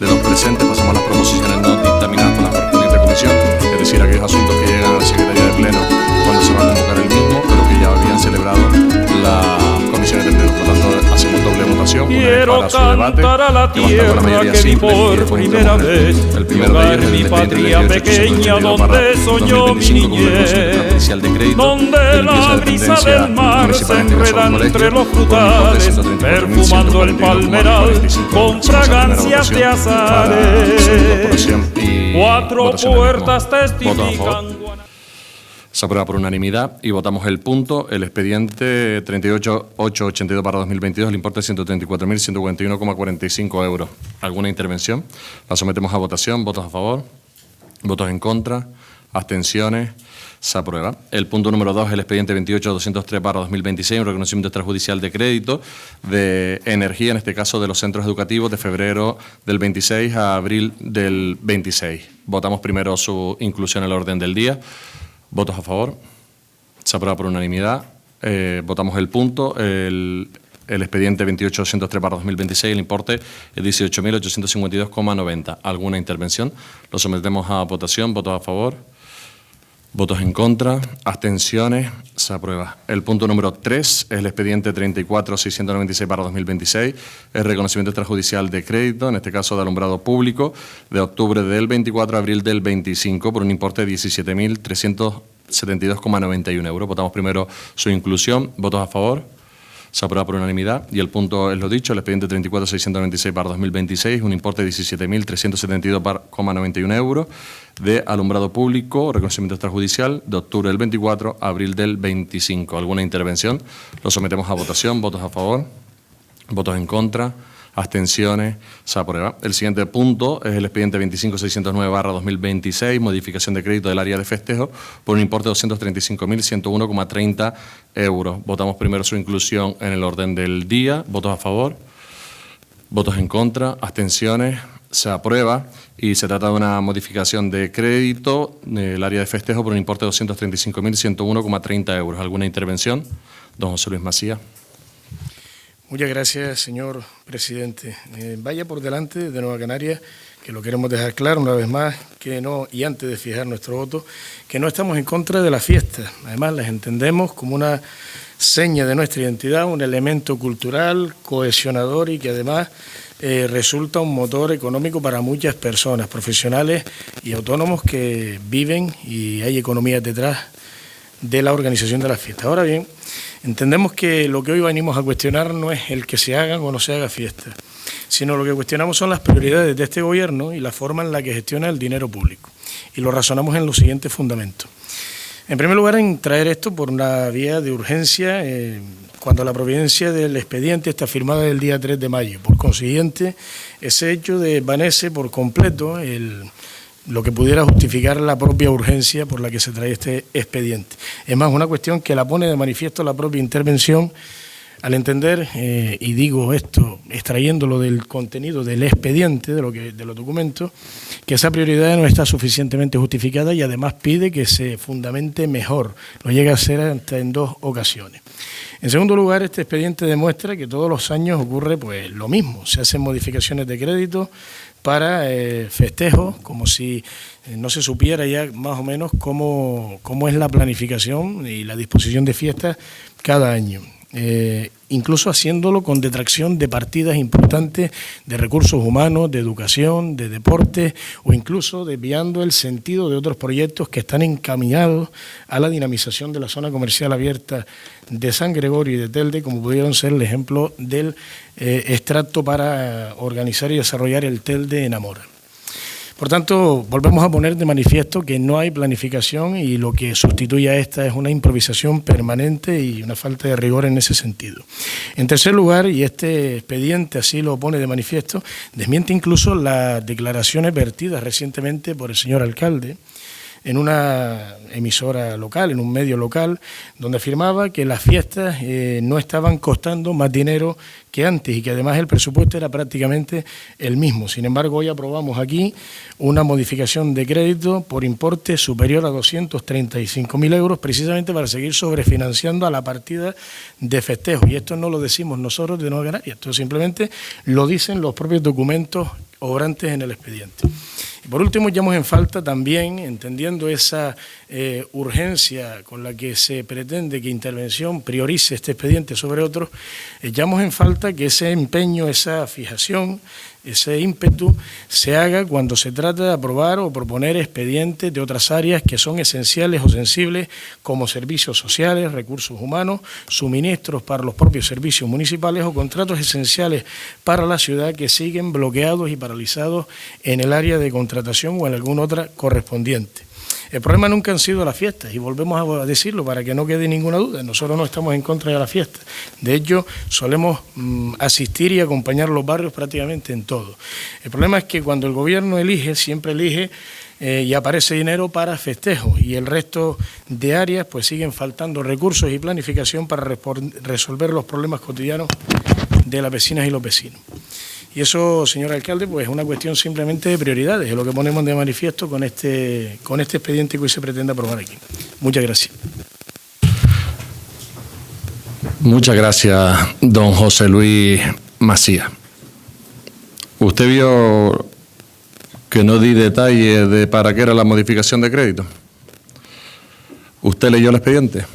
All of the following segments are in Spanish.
de los presentes. Pasamos a las proposiciones no dictaminadas por la correspondiente comisión, es decir, aquellos asuntos que llegan a la Secretaría de Pleno cuando se va a convocar el mismo, pero que ya habían celebrado las comisiones de Pleno. Por lo tanto, hacemos doble votación. Quiero una vez para su debate, cantar a la tierra que vi por primera vez, el primero de ellos, mi patria pequeña donde soñó mi niñez, donde la brisa del mar se enreda entre los frutales, perfumando el palmeral con fragancias de azares. Cuatro puertas testifican. Se aprueba por unanimidad y votamos el punto, el expediente 38882/2022, el importe de 134.141,45 euros. ¿Alguna intervención? La sometemos a votación. ¿Votos a favor? ¿Votos en contra? ¿Abstenciones? Se aprueba. El punto número 2, el expediente 28203/2026, un reconocimiento extrajudicial de crédito de energía, en este caso de los centros educativos, de febrero del 26 a abril del 26. Votamos primero su inclusión en el orden del día. ¿Votos a favor? Se aprueba por unanimidad. Votamos el punto, el expediente 28203/2026, el importe es 18.852,90. ¿Alguna intervención? Lo sometemos a votación. ¿Votos a favor? ¿Votos en contra? ¿Abstenciones? Se aprueba. El punto número 3 es el expediente 34696/2026, el reconocimiento extrajudicial de crédito, en este caso de alumbrado público, de octubre del 24 a abril del 25, por un importe de 17.372,91 euros. Votamos primero su inclusión. ¿Votos a favor? Se aprueba por unanimidad. Y el punto es lo dicho, el expediente 34696/2026, un importe de 17.372,91 euros de alumbrado público, reconocimiento extrajudicial, de octubre del 24 a abril del 25. ¿Alguna intervención? Lo sometemos a votación. ¿Votos a favor? ¿Votos en contra? ¿Abstenciones? Se aprueba. El siguiente punto es el expediente 25609/2026, modificación de crédito del área de festejo por un importe de 235.101,30 euros. Votamos primero su inclusión en el orden del día. ¿Votos a favor? ¿Votos en contra? ¿Abstenciones? Se aprueba y se trata de una modificación de crédito del área de festejo por un importe de 235.101,30 euros. ¿Alguna intervención? Don José Luis Macías. Muchas gracias, señor presidente. Vaya por delante de Nueva Canarias, que lo queremos dejar claro una vez más, que no, y antes de fijar nuestro voto, que no estamos en contra de las fiestas. Además, las entendemos como una seña de nuestra identidad, un elemento cultural, cohesionador y que además resulta un motor económico para muchas personas, profesionales y autónomos que viven y hay economías detrás de la organización de las fiestas. Ahora bien, entendemos que lo que hoy venimos a cuestionar no es el que se hagan o no se haga fiestas, sino lo que cuestionamos son las prioridades de este gobierno y la forma en la que gestiona el dinero público. Y lo razonamos en los siguientes fundamentos. En primer lugar, en traer esto por una vía de urgencia, cuando la providencia del expediente está firmada el día 3 de mayo. Por consiguiente, ese hecho desvanece por completo lo que pudiera justificar la propia urgencia por la que se trae este expediente. Es más, una cuestión que la pone de manifiesto la propia intervención al entender, y digo esto extrayéndolo del contenido del expediente, de los documentos, que esa prioridad no está suficientemente justificada y además pide que se fundamente mejor. Lo llega a hacer hasta en 2 ocasiones. En segundo lugar, este expediente demuestra que todos los años ocurre pues lo mismo. Se hacen modificaciones de crédito para festejos, como si no se supiera ya más o menos cómo es la planificación y la disposición de fiestas cada año. Incluso haciéndolo con detracción de partidas importantes de recursos humanos, de educación, de deporte o incluso desviando el sentido de otros proyectos que están encaminados a la dinamización de la zona comercial abierta de San Gregorio y de Telde, como pudieron ser el ejemplo del extracto para organizar y desarrollar el Telde en Amora. Por tanto, volvemos a poner de manifiesto que no hay planificación y lo que sustituye a esta es una improvisación permanente y una falta de rigor en ese sentido. En tercer lugar, y este expediente así lo pone de manifiesto, desmiente incluso las declaraciones vertidas recientemente por el señor alcalde en una emisora local, en un medio local, donde afirmaba que las fiestas no estaban costando más dinero que antes y que además el presupuesto era prácticamente el mismo. Sin embargo, hoy aprobamos aquí una modificación de crédito por importe superior a 235.000 euros, precisamente para seguir sobrefinanciando a la partida de festejos. Y esto no lo decimos nosotros de Nueva Canarias, esto simplemente lo dicen los propios documentos obrantes en el expediente. Y por último, echamos en falta también, entendiendo esa urgencia con la que se pretende que Intervención priorice este expediente sobre otros, echamos en falta que ese empeño, esa fijación, ese ímpetu se haga cuando se trata de aprobar o proponer expedientes de otras áreas que son esenciales o sensibles, como servicios sociales, recursos humanos, suministros para los propios servicios municipales o contratos esenciales para la ciudad que siguen bloqueados y paralizados en el área de contratación o en alguna otra correspondiente. El problema nunca han sido las fiestas, y volvemos a decirlo para que no quede ninguna duda. Nosotros no estamos en contra de las fiestas. De hecho, solemos asistir y acompañar a los barrios prácticamente en todo. El problema es que cuando el gobierno elige, siempre elige y aparece dinero para festejos, y el resto de áreas pues siguen faltando recursos y planificación para resolver los problemas cotidianos de las vecinas y los vecinos. Y eso, señor alcalde, pues es una cuestión simplemente de prioridades, es lo que ponemos de manifiesto con este expediente que hoy se pretende aprobar aquí. Muchas gracias. Muchas gracias, don José Luis Macías. ¿Usted vio que no di detalles de para qué era la modificación de crédito? ¿Usted leyó el expediente?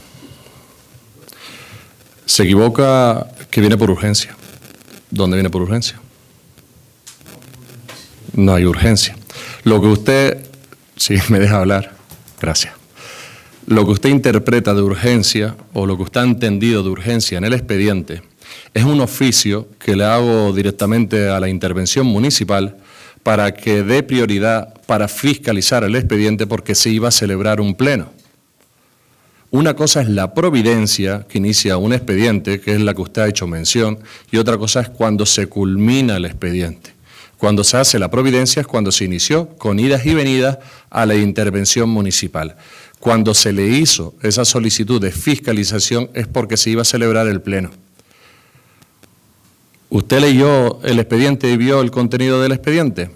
Se equivoca que viene por urgencia. ¿Dónde viene por urgencia? No hay urgencia. Lo que usted, si me deja hablar, gracias. Lo que usted interpreta de urgencia, o lo que usted ha entendido de urgencia en el expediente, es un oficio que le hago directamente a la Intervención municipal para que dé prioridad para fiscalizar el expediente, porque se iba a celebrar un pleno. Una cosa es la providencia que inicia un expediente, que es la que usted ha hecho mención, y otra cosa es cuando se culmina el expediente. Cuando se hace la providencia es cuando se inició, con idas y venidas, a la intervención municipal. Cuando se le hizo esa solicitud de fiscalización es porque se iba a celebrar el pleno. ¿Usted leyó el expediente y vio el contenido del expediente?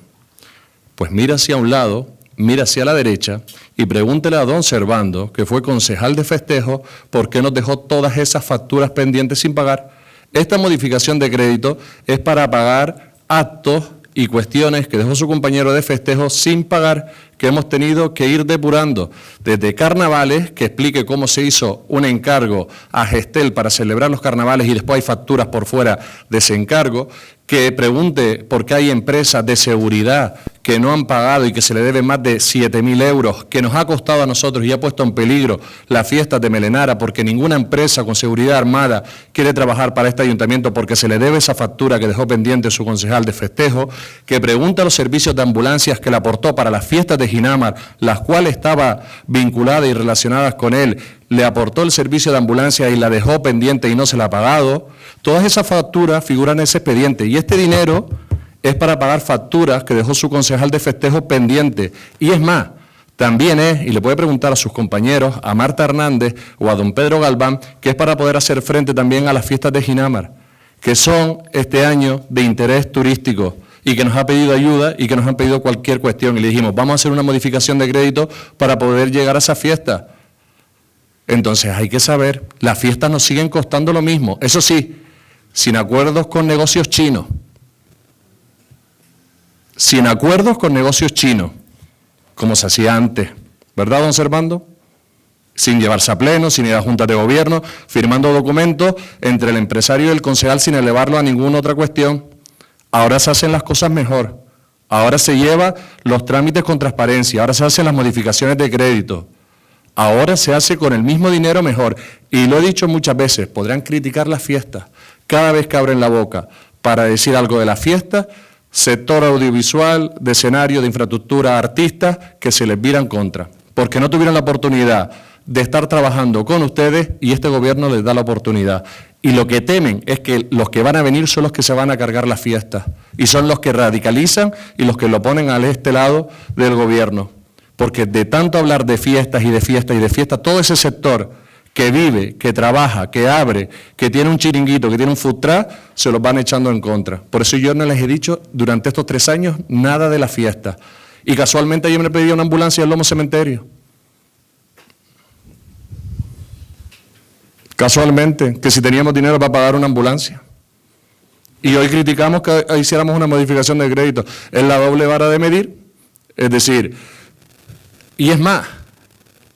Pues mira hacia un lado, mira hacia la derecha y pregúntele a don Servando, que fue concejal de festejo, por qué nos dejó todas esas facturas pendientes sin pagar. Esta modificación de crédito es para pagar actos y cuestiones que dejó su compañero de festejo sin pagar, que hemos tenido que ir depurando, desde carnavales, que explique cómo se hizo un encargo a Gestel para celebrar los carnavales y después hay facturas por fuera de ese encargo, que pregunte por qué hay empresas de seguridad que no han pagado y que se le deben más de 7.000 euros, que nos ha costado a nosotros y ha puesto en peligro las fiestas de Melenara, porque ninguna empresa con seguridad armada quiere trabajar para este ayuntamiento porque se le debe esa factura que dejó pendiente su concejal de festejo, que pregunte a los servicios de ambulancias que le aportó para las fiestas de Ginamar, las cuales estaba vinculada y relacionadas con él, le aportó el servicio de ambulancia y la dejó pendiente y no se la ha pagado. Todas esas facturas figuran en ese expediente y este dinero es para pagar facturas que dejó su concejal de festejo pendiente. Y es más, también es, y le puede preguntar a sus compañeros, a Marta Hernández o a don Pedro Galván, que es para poder hacer frente también a las fiestas de Ginamar, que son este año de interés turístico y que nos ha pedido ayuda y que nos han pedido cualquier cuestión. Y le dijimos, vamos a hacer una modificación de crédito para poder llegar a esa fiesta. Entonces hay que saber, las fiestas nos siguen costando lo mismo, eso sí, sin acuerdos con negocios chinos. Sin acuerdos con negocios chinos, como se hacía antes, ¿verdad, don Servando? Sin llevarse a pleno, sin ir a juntas de gobierno, firmando documentos entre el empresario y el concejal sin elevarlo a ninguna otra cuestión. Ahora se hacen las cosas mejor, ahora se llevan los trámites con transparencia, ahora se hacen las modificaciones de crédito, ahora se hace con el mismo dinero mejor. Y lo he dicho muchas veces, podrán criticar las fiestas, cada vez que abren la boca para decir algo de las fiestas, sector audiovisual, de escenario, de infraestructura, artistas que se les viran contra, porque no tuvieron la oportunidad de estar trabajando con ustedes y este gobierno les da la oportunidad. Y lo que temen es que los que van a venir son los que se van a cargar las fiestas y son los que radicalizan y los que lo ponen a este lado del gobierno. Porque de tanto hablar de fiestas y de fiestas y de fiestas, todo ese sector que vive, que trabaja, que abre, que tiene un chiringuito, que tiene un food truck, se los van echando en contra. Por eso yo no les he dicho durante estos 3 años nada de la fiesta. Y casualmente ayer me pedía una ambulancia al Lomo Cementerio. Casualmente, que si teníamos dinero para pagar una ambulancia. Y hoy criticamos que hiciéramos una modificación de crédito. Es la doble vara de medir, es decir, y es más,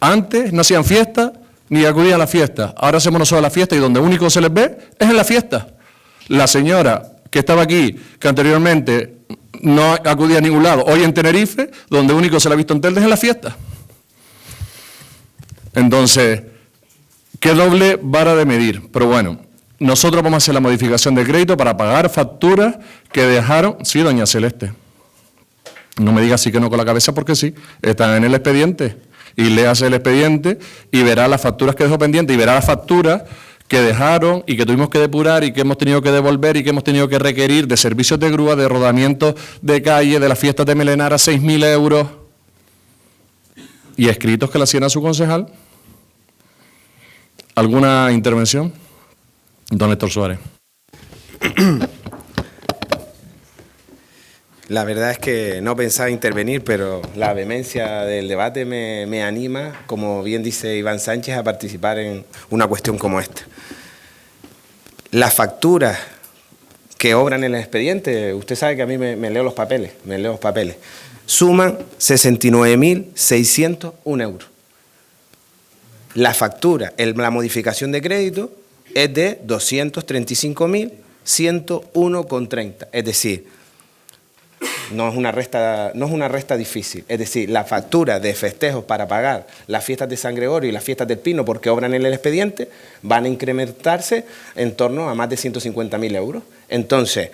antes no hacían fiesta ni acudían a la fiesta. Ahora hacemos nosotros la fiesta y donde único se les ve es en la fiesta. La señora que estaba aquí, que anteriormente no acudía a ningún lado, hoy en Tenerife, donde único se la ha visto en Telde es en la fiesta. Entonces, qué doble vara de medir. Pero bueno, nosotros vamos a hacer la modificación de crédito para pagar facturas que dejaron... Sí, doña Celeste. No me diga sí que no con la cabeza porque sí, están en el expediente. Y léase el expediente y verá las facturas que dejó pendientes y verá las facturas que dejaron y que tuvimos que depurar y que hemos tenido que devolver y que hemos tenido que requerir de servicios de grúa, de rodamientos de calle, de las fiestas de Melenara, 6.000 euros. Y escritos que le hacían a su concejal. ¿Alguna intervención? Don Héctor Suárez. La verdad es que no pensaba intervenir, pero la vehemencia del debate me anima, como bien dice Iván Sánchez, a participar en una cuestión como esta. Las facturas que obran en el expediente, usted sabe que a mí me leo los papeles, suman 69.601 euros. La factura, la modificación de crédito, es de 235.101,30, es decir, no es una resta difícil. Es decir, la factura de festejos para pagar las fiestas de San Gregorio y las fiestas del Pino, porque obran en el expediente, van a incrementarse en torno a más de 150.000 euros. Entonces,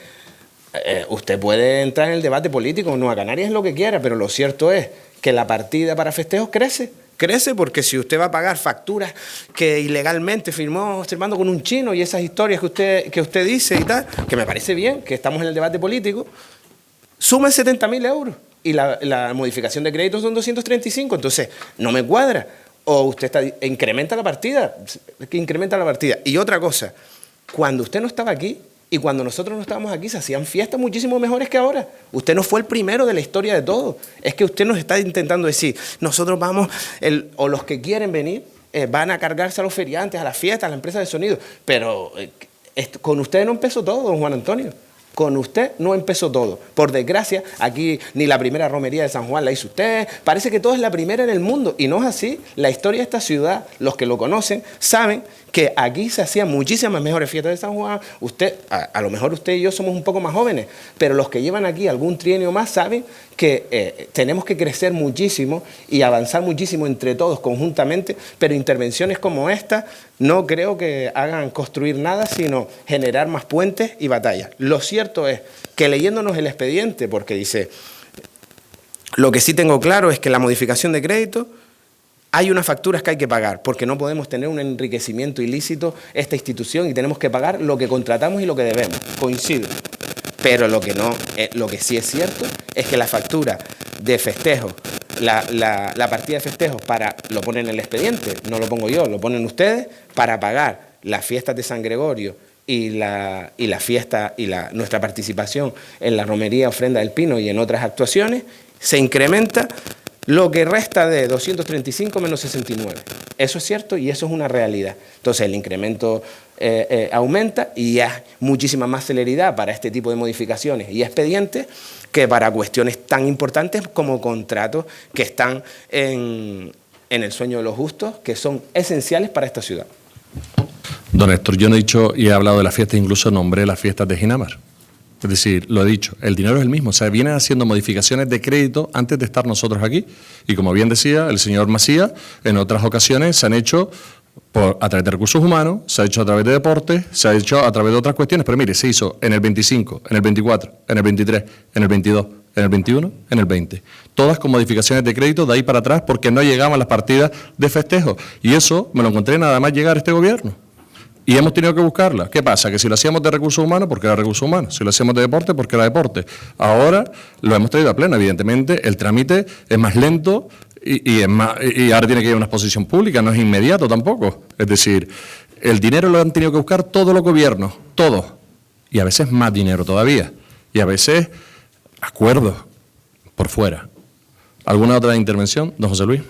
usted puede entrar en el debate político, Nueva Canarias es lo que quiera, pero lo cierto es que la partida para festejos crece. Crece porque si usted va a pagar facturas que ilegalmente firmó con un chino y esas historias que usted dice y tal, que me parece bien, que estamos en el debate político, suman 70.000 euros y la modificación de crédito son 235, entonces no me cuadra. O usted incrementa la partida. Y otra cosa, cuando usted no estaba aquí y cuando nosotros no estábamos aquí, se hacían fiestas muchísimo mejores que ahora. Usted no fue el primero de la historia de todo. Es que usted nos está intentando decir, nosotros vamos, o los que quieren venir, van a cargarse a los feriantes, a las fiestas, a la empresa de sonido. Pero con usted no empezó todo, don Juan Antonio. Con usted no empezó todo. Por desgracia, aquí ni la primera romería de San Juan la hizo usted. Parece que todo es la primera en el mundo. Y no es así. La historia de esta ciudad, los que lo conocen, saben que aquí se hacían muchísimas mejores fiestas de San Juan. Usted, a lo mejor usted y yo somos un poco más jóvenes, pero los que llevan aquí algún trienio más saben que tenemos que crecer muchísimo y avanzar muchísimo entre todos conjuntamente, pero intervenciones como esta no creo que hagan construir nada, sino generar más puentes y batallas. Lo cierto es que leyéndonos el expediente, porque dice, lo que sí tengo claro es que la modificación de crédito hay unas facturas que hay que pagar, porque no podemos tener un enriquecimiento ilícito esta institución y tenemos que pagar lo que contratamos y lo que debemos. Coincido. Pero lo que sí es cierto es que la factura de festejos, la partida de festejos lo ponen en el expediente, no lo pongo yo, lo ponen ustedes, para pagar las fiestas de San Gregorio y la fiesta y nuestra participación en la romería Ofrenda del Pino y en otras actuaciones, se incrementa lo que resta de 235 menos 69. Eso es cierto y eso es una realidad. Entonces el incremento aumenta y hay muchísima más celeridad para este tipo de modificaciones y expedientes que para cuestiones tan importantes como contratos que están en el sueño de los justos, que son esenciales para esta ciudad. Don Héctor, yo no he dicho y he hablado de las fiestas, incluso nombré las fiestas de Ginamar. Es decir, lo he dicho, el dinero es el mismo, o sea, vienen haciendo modificaciones de crédito antes de estar nosotros aquí. Y como bien decía el señor Macías, en otras ocasiones se han hecho a través de recursos humanos, se ha hecho a través de deportes, se ha hecho a través de otras cuestiones, pero mire, se hizo en el 25, en el 24, en el 23, en el 22, en el 21, en el 20. Todas con modificaciones de crédito de ahí para atrás porque no llegaban las partidas de festejo. Y eso me lo encontré nada más llegar a este gobierno. Y hemos tenido que buscarla. ¿Qué pasa? Que si lo hacíamos de recursos humanos, porque era recursos humanos. Si lo hacíamos de deporte, porque era deporte. Ahora lo hemos traído a pleno. Evidentemente, el trámite es más lento y ahora tiene que ir a una exposición pública. No es inmediato tampoco. Es decir, el dinero lo han tenido que buscar todos los gobiernos. Todos. Y a veces más dinero todavía. Y a veces acuerdos por fuera. ¿Alguna otra intervención, don José Luis?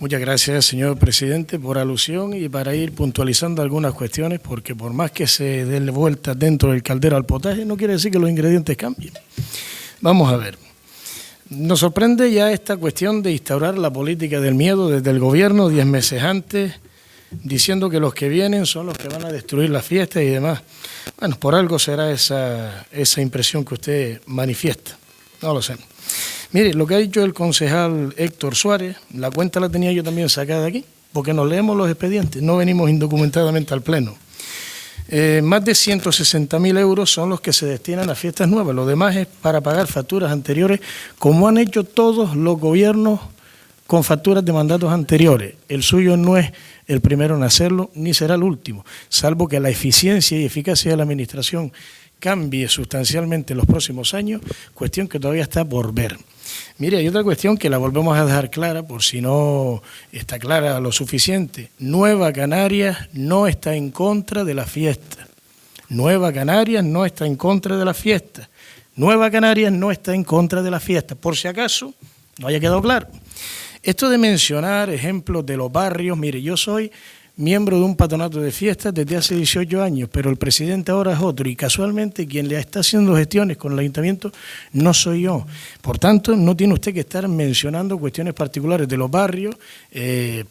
Muchas gracias, señor presidente, por alusión y para ir puntualizando algunas cuestiones, porque por más que se den vueltas dentro del caldero al potaje, no quiere decir que los ingredientes cambien. Vamos a ver. Nos sorprende ya esta cuestión de instaurar la política del miedo desde el gobierno 10 meses antes, diciendo que los que vienen son los que van a destruir la fiesta y demás. Bueno, por algo será esa impresión que usted manifiesta. No lo sé. Mire, lo que ha dicho el concejal Héctor Suárez, la cuenta la tenía yo también sacada aquí, porque nos leemos los expedientes, no venimos indocumentadamente al pleno. Más de 160.000 euros son los que se destinan a fiestas nuevas, lo demás es para pagar facturas anteriores, como han hecho todos los gobiernos con facturas de mandatos anteriores. El suyo no es el primero en hacerlo, ni será el último, salvo que la eficiencia y eficacia de la administración cambie sustancialmente en los próximos años, cuestión que todavía está por ver. Mire, hay otra cuestión que la volvemos a dejar clara, por si no está clara lo suficiente. Nueva Canarias no está en contra de la fiesta. Nueva Canarias no está en contra de la fiesta. Nueva Canarias no está en contra de la fiesta. Por si acaso no haya quedado claro. Esto de mencionar ejemplos de los barrios, mire, yo soy miembro de un patronato de fiestas desde hace 18 años, pero el presidente ahora es otro y casualmente quien le está haciendo gestiones con el ayuntamiento no soy yo. Por tanto, no tiene usted que estar mencionando cuestiones particulares de los barrios,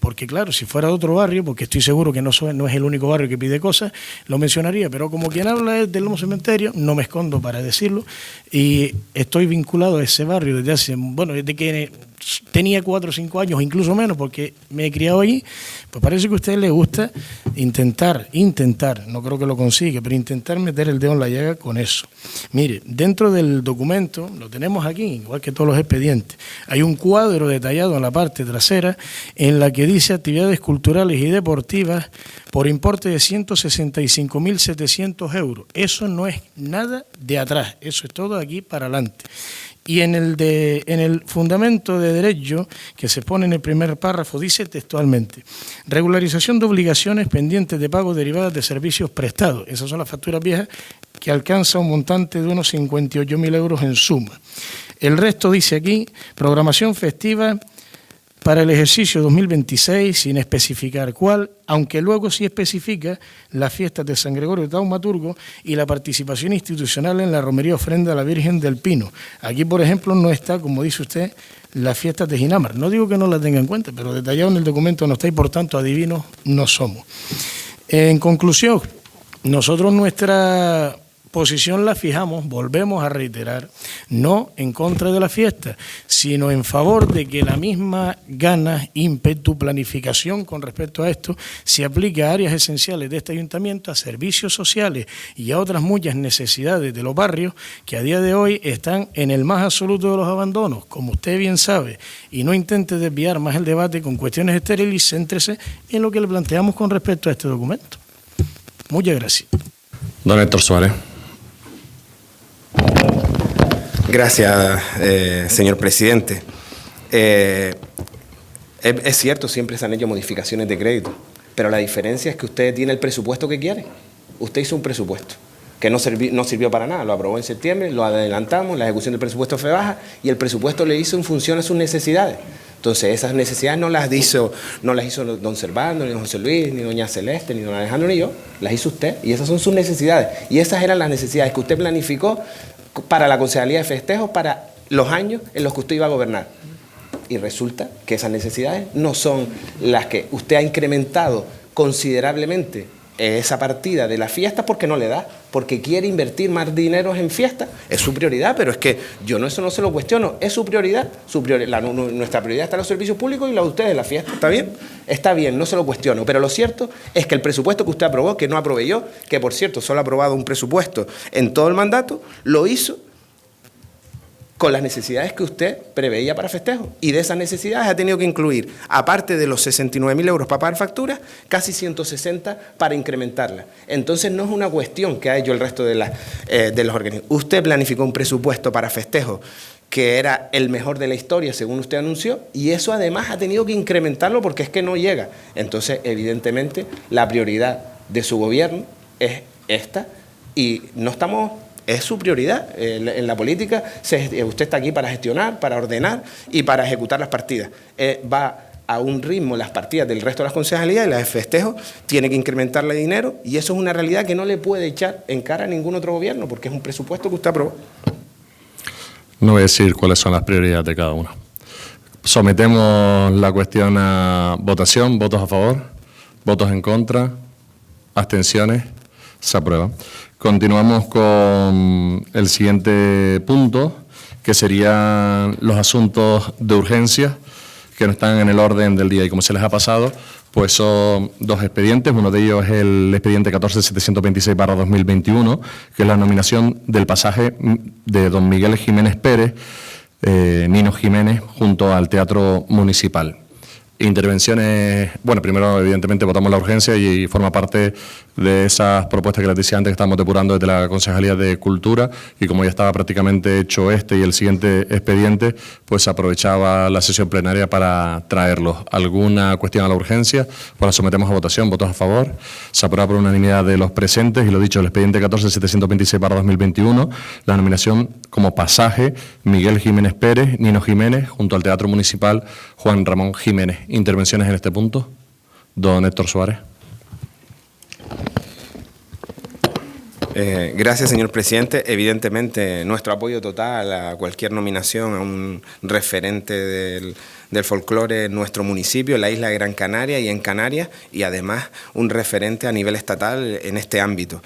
porque claro, si fuera de otro barrio, porque estoy seguro que no es el único barrio que pide cosas, lo mencionaría, pero como quien habla es del Lomo Cementerio, no me escondo para decirlo, y estoy vinculado a ese barrio desde hace, bueno, desde que tenía 4 o 5 años, incluso menos, porque me he criado allí. Pues parece que a usted le gusta intentar, no creo que lo consiga, pero intentar meter el dedo en la llaga con eso. Mire, dentro del documento, lo tenemos aquí, igual que todos los expedientes, hay un cuadro detallado en la parte trasera en la que dice actividades culturales y deportivas por importe de 165.700 euros. Eso no es nada de atrás, eso es todo aquí para adelante. Y en el fundamento de derecho, que se pone en el primer párrafo, dice textualmente: regularización de obligaciones pendientes de pago derivadas de servicios prestados. Esas son las facturas viejas, que alcanza un montante de unos 58.000 euros en suma. El resto dice aquí, programación festiva para el ejercicio 2026, sin especificar cuál, aunque luego sí especifica las fiestas de San Gregorio de Taumaturgo y la participación institucional en la romería ofrenda a la Virgen del Pino. Aquí, por ejemplo, no está, como dice usted, las fiestas de Ginamar. No digo que no las tenga en cuenta, pero detallado en el documento no está y, por tanto, adivinos no somos. En conclusión, nosotros nuestra posición la fijamos, volvemos a reiterar, no en contra de la fiesta, sino en favor de que la misma gana, ímpetu, planificación con respecto a esto se aplique a áreas esenciales de este ayuntamiento, a servicios sociales y a otras muchas necesidades de los barrios que a día de hoy están en el más absoluto de los abandonos, como usted bien sabe, y no intente desviar más el debate con cuestiones estériles y céntrese en lo que le planteamos con respecto a este documento. Muchas gracias. Don Héctor Suárez. Gracias, señor presidente. Es cierto, siempre se han hecho modificaciones de crédito, pero la diferencia es que usted tiene el presupuesto que quiere. Usted hizo un presupuesto que no sirvió para nada, lo aprobó en septiembre, lo adelantamos, la ejecución del presupuesto fue baja y el presupuesto le hizo en función a sus necesidades. Entonces, esas necesidades no las hizo don Servando, ni don José Luis, ni doña Celeste, ni don Alejandro, ni yo, las hizo usted, y esas son sus necesidades. Y esas eran las necesidades que usted planificó para la Concejalía de Festejos, para los años en los que usted iba a gobernar. Y resulta que esas necesidades no son las que usted ha incrementado considerablemente esa partida de la fiesta porque no le da, porque quiere invertir más dinero en fiestas. Es su prioridad, pero es que yo eso no se lo cuestiono, es su prioridad. Nuestra prioridad está en los servicios públicos y la de ustedes, la fiesta. ¿Está bien? Está bien, no se lo cuestiono, pero lo cierto es que el presupuesto que usted aprobó, que no aprobé yo, que por cierto solo ha aprobado un presupuesto en todo el mandato, lo hizo con las necesidades que usted preveía para festejos. Y de esas necesidades ha tenido que incluir, aparte de los 69.000 euros para pagar facturas, casi 160 para incrementarlas. Entonces no es una cuestión que ha hecho el resto de los organismos. Usted planificó un presupuesto para festejos que era el mejor de la historia, según usted anunció, y eso además ha tenido que incrementarlo porque es que no llega. Entonces, evidentemente, la prioridad de su gobierno es esta, y no estamos... Es su prioridad. En la política usted está aquí para gestionar, para ordenar y para ejecutar las partidas. Va a un ritmo las partidas del resto de las concejalías y las de festejos tiene que incrementarle dinero, y eso es una realidad que no le puede echar en cara a ningún otro gobierno porque es un presupuesto que usted aprobó. No voy a decir cuáles son las prioridades de cada uno. Sometemos la cuestión a votación. ¿Votos a favor? ¿Votos en contra? ¿Abstenciones? Se aprueba. Continuamos con el siguiente punto, que serían los asuntos de urgencia que no están en el orden del día. Y como se les ha pasado, pues son dos expedientes. Uno de ellos es el expediente 14726/2021, que es la nominación del pasaje de don Miguel Jiménez Pérez, Nino Jiménez, junto al Teatro Municipal. Intervenciones, bueno, primero evidentemente votamos la urgencia y forma parte de esas propuestas que les decía antes que estamos depurando desde la Concejalía de Cultura, y como ya estaba prácticamente hecho este y el siguiente expediente, pues aprovechaba la sesión plenaria para traerlos. ¿Alguna cuestión a la urgencia? Pues la sometemos a votación. ¿Votos a favor? Se aprueba por unanimidad de los presentes, y lo dicho, el expediente 14726/2021, la nominación como pasaje Miguel Jiménez Pérez, Nino Jiménez, junto al Teatro Municipal Juan Ramón Jiménez. ¿Intervenciones en este punto? Don Héctor Suárez. Gracias, señor presidente. Evidentemente, nuestro apoyo total a cualquier nominación a un referente del folclore en nuestro municipio, en la isla de Gran Canaria y en Canarias, y además un referente a nivel estatal en este ámbito.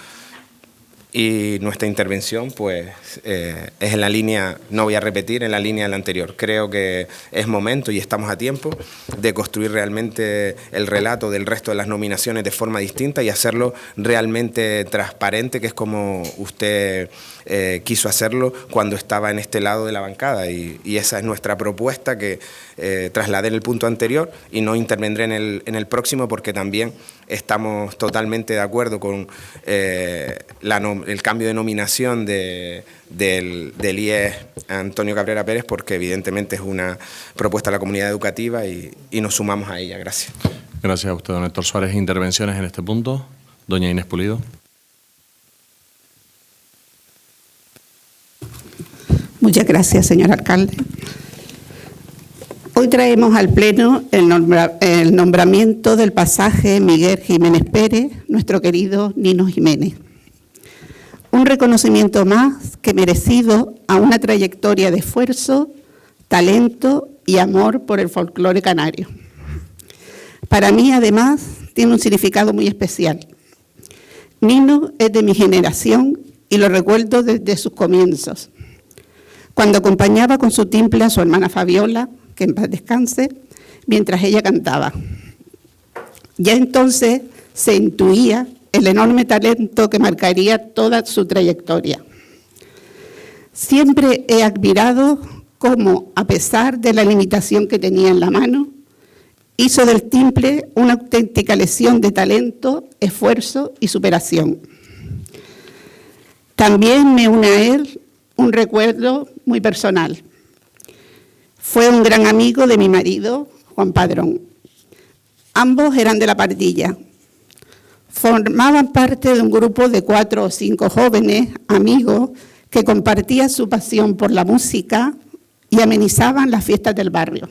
Y nuestra intervención pues es en la línea, no voy a repetir, en la línea de la anterior. Creo que es momento y estamos a tiempo de construir realmente el relato del resto de las nominaciones de forma distinta y hacerlo realmente transparente, que es como usted quiso hacerlo cuando estaba en este lado de la bancada, y esa es nuestra propuesta que trasladé en el punto anterior y no intervendré en el próximo, porque también estamos totalmente de acuerdo con el cambio de nominación del IES Antonio Cabrera Pérez, porque evidentemente es una propuesta de la comunidad educativa y nos sumamos a ella. Gracias. Gracias a usted, don Héctor Suárez. ¿Intervenciones en este punto? Doña Inés Pulido. Muchas gracias, señor alcalde. Hoy traemos al Pleno el nombramiento del pasaje Miguel Jiménez Pérez, nuestro querido Nino Jiménez. Un reconocimiento más que merecido a una trayectoria de esfuerzo, talento y amor por el folclore canario. Para mí, además, tiene un significado muy especial. Nino es de mi generación y lo recuerdo desde sus comienzos, cuando acompañaba con su timple a su hermana Fabiola, que en paz descanse, mientras ella cantaba. Ya entonces se intuía el enorme talento que marcaría toda su trayectoria. Siempre he admirado cómo, a pesar de la limitación que tenía en la mano, hizo del timple una auténtica lección de talento, esfuerzo y superación. También me une a él un recuerdo muy personal. Fue un gran amigo de mi marido, Juan Padrón. Ambos eran de la Pardilla. Formaban parte de un grupo de 4 o 5 jóvenes amigos que compartían su pasión por la música y amenizaban las fiestas del barrio.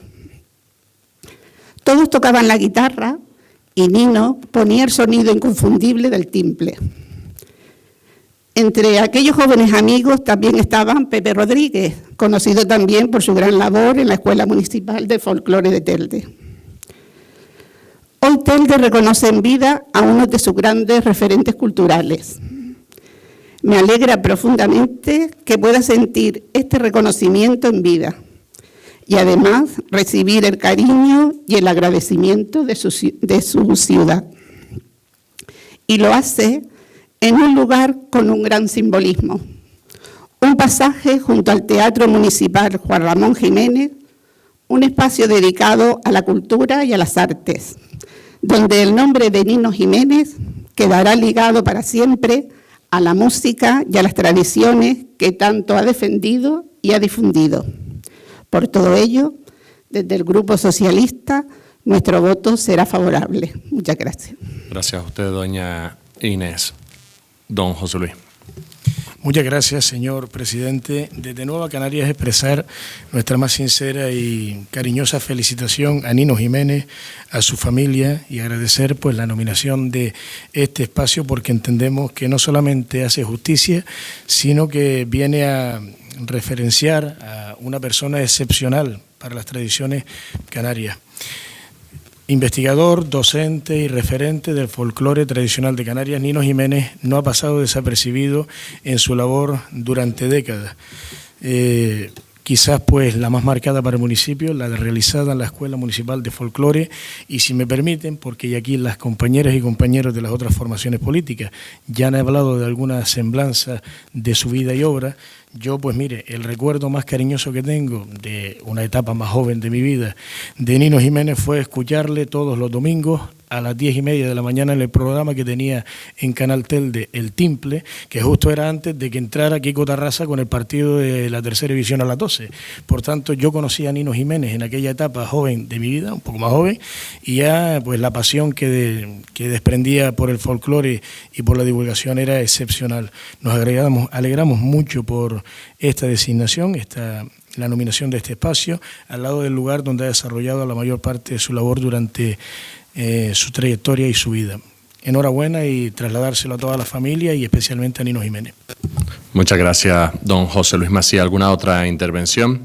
Todos tocaban la guitarra y Nino ponía el sonido inconfundible del timple. Entre aquellos jóvenes amigos también estaban Pepe Rodríguez, conocido también por su gran labor en la Escuela Municipal de Folclore de Telde. Hoy Telde reconoce en vida a uno de sus grandes referentes culturales. Me alegra profundamente que pueda sentir este reconocimiento en vida y además recibir el cariño y el agradecimiento de su ciudad. Y lo hace en un lugar con un gran simbolismo. Un pasaje junto al Teatro Municipal Juan Ramón Jiménez, un espacio dedicado a la cultura y a las artes, donde el nombre de Nino Jiménez quedará ligado para siempre a la música y a las tradiciones que tanto ha defendido y ha difundido. Por todo ello, desde el Grupo Socialista, nuestro voto será favorable. Muchas gracias. Gracias a usted, doña Inés. Don José Luis. Muchas gracias, señor presidente. Desde Nueva Canarias expresar nuestra más sincera y cariñosa felicitación a Nino Jiménez, a su familia, y agradecer pues la nominación de este espacio, porque entendemos que no solamente hace justicia, sino que viene a referenciar a una persona excepcional para las tradiciones canarias. Investigador, docente y referente del folclore tradicional de Canarias, Nino Jiménez no ha pasado desapercibido en su labor durante décadas. Quizás pues la más marcada para el municipio, la realizada en la Escuela Municipal de Folclore, y si me permiten, porque ya aquí las compañeras y compañeros de las otras formaciones políticas ya han hablado de alguna semblanza de su vida y obra, yo pues mire, el recuerdo más cariñoso que tengo de una etapa más joven de mi vida de Nino Jiménez fue escucharle todos los domingos a las 10:30 de la mañana en el programa que tenía en Canal Telde, El Timple, que justo era antes de que entrara Kiko Tarrasa con el partido de la Tercera División a las 12. Por tanto, yo conocí a Nino Jiménez en aquella etapa joven de mi vida, un poco más joven, y ya pues la pasión que desprendía por el folclore y por la divulgación era excepcional. Nos alegramos mucho por esta designación, la nominación de este espacio, al lado del lugar donde ha desarrollado la mayor parte de su labor durante su trayectoria y su vida. Enhorabuena, y trasladárselo a toda la familia y especialmente a Nino Jiménez. Muchas gracias, don José Luis Macías. ¿Alguna otra intervención?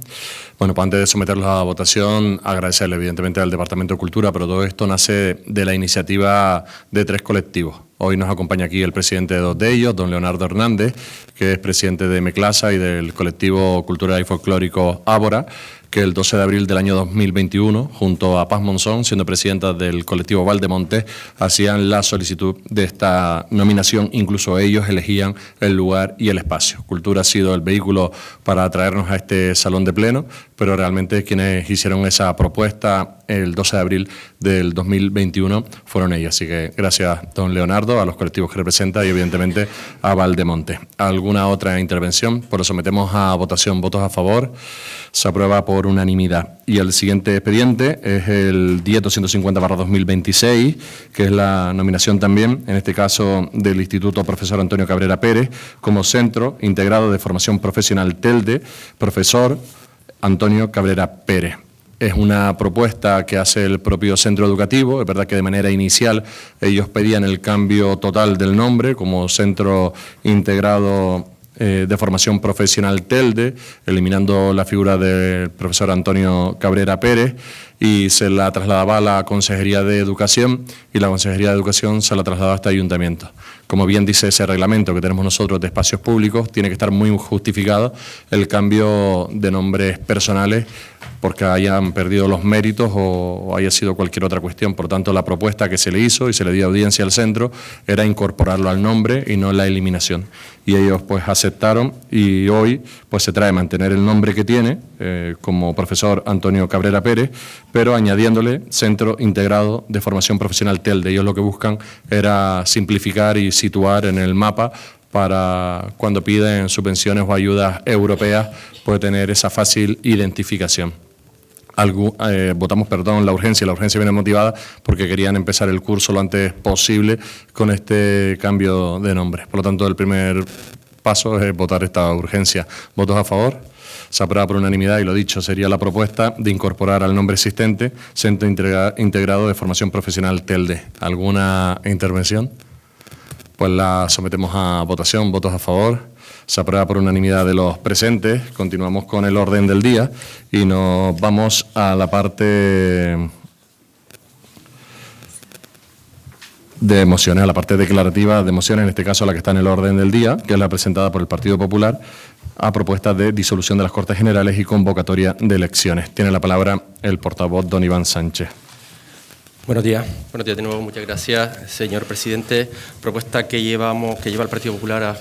Bueno, pues antes de someterlos a votación, agradecerle evidentemente al Departamento de Cultura, pero todo esto nace de la iniciativa de 3 colectivos. Hoy nos acompaña aquí el presidente de 2 de ellos, don Leonardo Hernández, que es presidente de Meclasa y del colectivo cultural y folclórico Ábora, que el 12 de abril del año 2021, junto a Paz Monzón, siendo presidenta del colectivo Valdemonte, hacían la solicitud de esta nominación. Incluso ellos elegían el lugar y el espacio. Cultura ha sido el vehículo para atraernos a este salón de pleno, pero realmente quienes hicieron esa propuesta el 12 de abril del 2021 fueron ellos. Así que gracias, don Leonardo, a los colectivos que representa y evidentemente a Valdemonte. ¿Alguna otra intervención? Pues lo sometemos a votación. ¿Votos a favor? Se aprueba por unanimidad. Y el siguiente expediente es el 10-250/2026, que es la nominación también, en este caso, del Instituto Profesor Antonio Cabrera Pérez como Centro Integrado de Formación Profesional Telde, profesor Antonio Cabrera Pérez. Es una propuesta que hace el propio centro educativo. Es verdad que de manera inicial ellos pedían el cambio total del nombre como Centro Integrado de Formación Profesional Telde, eliminando la figura del profesor Antonio Cabrera Pérez, y se la trasladaba a la Consejería de Educación, y la Consejería de Educación se la trasladaba a este ayuntamiento. Como bien dice ese reglamento que tenemos nosotros de espacios públicos, tiene que estar muy justificado el cambio de nombres personales porque hayan perdido los méritos o haya sido cualquier otra cuestión. Por tanto, la propuesta que se le hizo y se le dio audiencia al centro era incorporarlo al nombre y no la eliminación. Y ellos pues aceptaron, y hoy pues se trae mantener el nombre que tiene como profesor Antonio Cabrera Pérez, pero añadiéndole Centro Integrado de Formación Profesional Telde. Ellos lo que buscan era simplificar y situar en el mapa para cuando piden subvenciones o ayudas europeas, puede tener esa fácil identificación. Votamos la urgencia. La urgencia viene motivada porque querían empezar el curso lo antes posible con este cambio de nombre. Por lo tanto, el primer paso es votar esta urgencia. ¿Votos a favor? Se aprueba por unanimidad, y lo dicho, sería la propuesta de incorporar al nombre existente Centro Integrado de Formación Profesional Telde. ¿Alguna intervención? Pues la sometemos a votación. ¿Votos a favor? Se aprueba por unanimidad de los presentes. Continuamos con el orden del día y nos vamos a la parte de mociones, a la parte declarativa de mociones, en este caso la que está en el orden del día, que es la presentada por el Partido Popular a propuesta de disolución de las Cortes Generales y convocatoria de elecciones. Tiene la palabra el portavoz don Iván Sánchez. Buenos días de nuevo, muchas gracias, señor presidente. Propuesta que lleva el Partido Popular a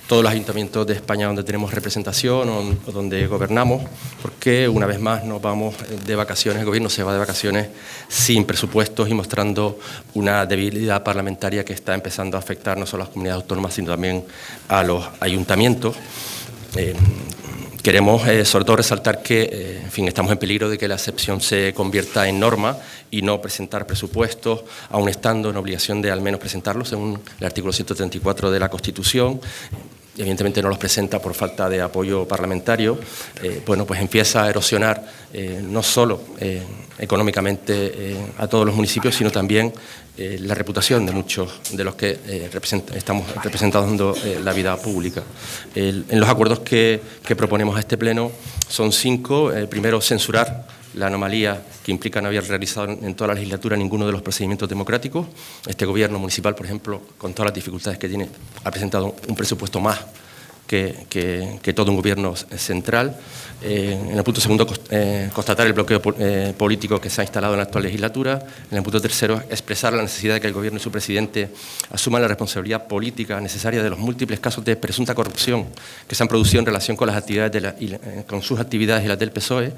todos los ayuntamientos de España donde tenemos representación o donde gobernamos, porque una vez más nos vamos de vacaciones, el gobierno se va de vacaciones sin presupuestos y mostrando una debilidad parlamentaria que está empezando a afectar no solo a las comunidades autónomas, sino también a los ayuntamientos. Queremos sobre todo resaltar que estamos en peligro de que la excepción se convierta en norma y no presentar presupuestos, aun estando en obligación de al menos presentarlos según el artículo 134 de la Constitución. y evidentemente no los presenta por falta de apoyo parlamentario, bueno, pues empieza a erosionar no solo económicamente a todos los municipios, sino también la reputación de muchos de los que estamos representando la vida pública. En los acuerdos que proponemos a este Pleno son 5. Primero, censurar la anomalía que implica no haber realizado en toda la legislatura ninguno de los procedimientos democráticos. Este gobierno municipal, por ejemplo, con todas las dificultades que tiene, ha presentado un presupuesto más que todo un gobierno central. En el punto segundo, constatar el bloqueo político que se ha instalado en la actual legislatura. En el punto tercero, expresar la necesidad de que el gobierno y su presidente asuman la responsabilidad política necesaria de los múltiples casos de presunta corrupción que se han producido en relación con las actividades con sus actividades y las del PSOE,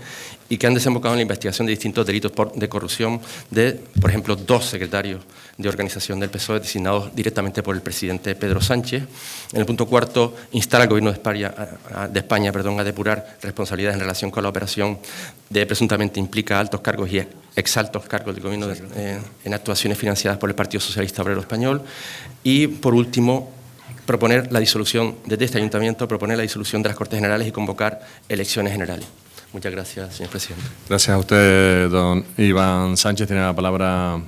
y que han desembocado en la investigación de distintos delitos de corrupción de, por ejemplo, 2 secretarios de organización del PSOE designados directamente por el presidente Pedro Sánchez. En el punto cuarto, instar al Gobierno de España a depurar responsabilidades en relación con la operación de presuntamente implica altos cargos y exaltos cargos del Gobierno en actuaciones financiadas por el Partido Socialista Obrero Español. Y, por último, proponer la disolución, desde este Ayuntamiento, proponer la disolución de las Cortes Generales y convocar elecciones generales. Muchas gracias, señor presidente. Gracias a usted, don Iván Sánchez. Tiene la palabra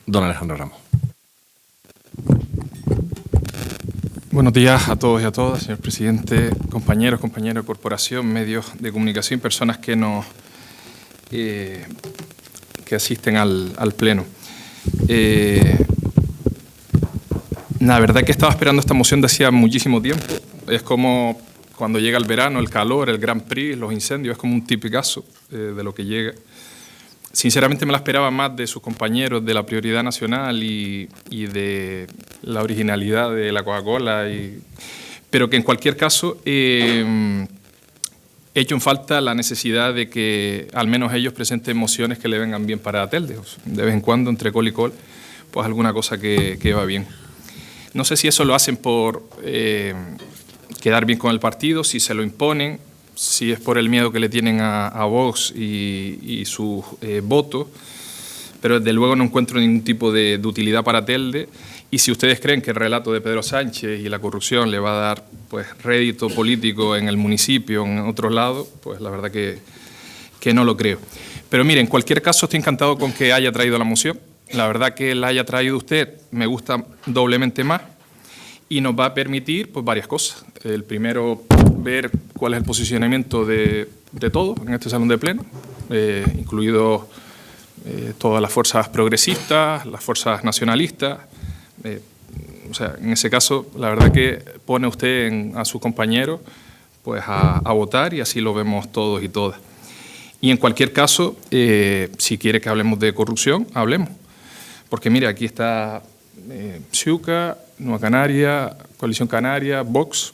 don Alejandro Ramos. Buenos días a todos y a todas, señor presidente, compañeros de corporación, medios de comunicación, personas que asisten al Pleno. La verdad que estaba esperando esta moción de hacía muchísimo tiempo. Es como cuando llega el verano, el calor, el Grand Prix, los incendios, es como un tipicazo de lo que llega. Sinceramente me la esperaba más de sus compañeros de la prioridad nacional y de la originalidad de la Coca-Cola, pero que en cualquier caso he hecho en falta la necesidad de que al menos ellos presenten mociones que le vengan bien para Telde. De vez en cuando, entre col y col, pues alguna cosa que va bien. No sé si eso lo hacen por quedar bien con el partido, si se lo imponen, si es por el miedo que le tienen a Vox y sus votos, pero desde luego no encuentro ningún tipo de utilidad para Telde. Y si ustedes creen que el relato de Pedro Sánchez y la corrupción le va a dar pues rédito político en el municipio, en otros lados, pues la verdad que no lo creo. Pero mire, en cualquier caso estoy encantado con que haya traído la moción. La verdad que la haya traído usted me gusta doblemente más y nos va a permitir pues varias cosas. El primero, ver cuál es el posicionamiento de todos en este salón de pleno, incluido todas las fuerzas progresistas, las fuerzas nacionalistas. O sea, en ese caso, la verdad que pone usted a sus compañeros pues a votar y así lo vemos todos y todas. Y en cualquier caso, si quiere que hablemos de corrupción, hablemos. Porque mire, aquí está Ciuca, Nueva Canaria, Coalición Canaria, Vox.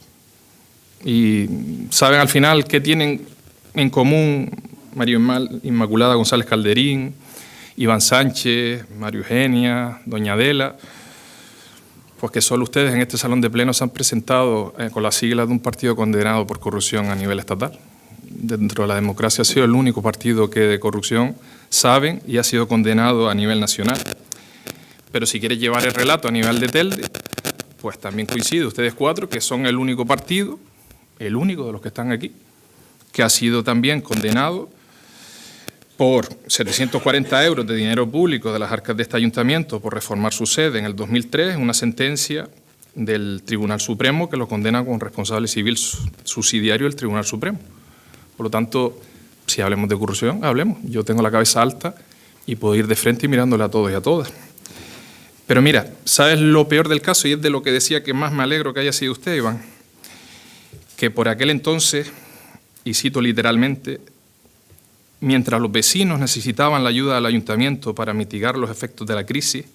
Y saben al final qué tienen en común María Inmaculada González Calderín, Iván Sánchez, María Eugenia, doña Adela. Pues que solo ustedes en este salón de pleno se han presentado con las siglas de un partido condenado por corrupción a nivel estatal. Dentro de la democracia ha sido el único partido que de corrupción saben y ha sido condenado a nivel nacional. Pero si quiere llevar el relato a nivel de Telde, pues también coincide ustedes 4 que son el único partido, el único de los que están aquí, que ha sido también condenado por 740 euros de dinero público de las arcas de este ayuntamiento por reformar su sede en el 2003, una sentencia del Tribunal Supremo que lo condena como responsable civil subsidiario del Tribunal Supremo. Por lo tanto, si hablemos de corrupción, hablemos. Yo tengo la cabeza alta y puedo ir de frente y mirándole a todos y a todas. Pero mira, ¿sabes lo peor del caso? Y es de lo que decía que más me alegro que haya sido usted, Iván. Que por aquel entonces, y cito literalmente, mientras los vecinos necesitaban la ayuda del ayuntamiento para mitigar los efectos de la crisis,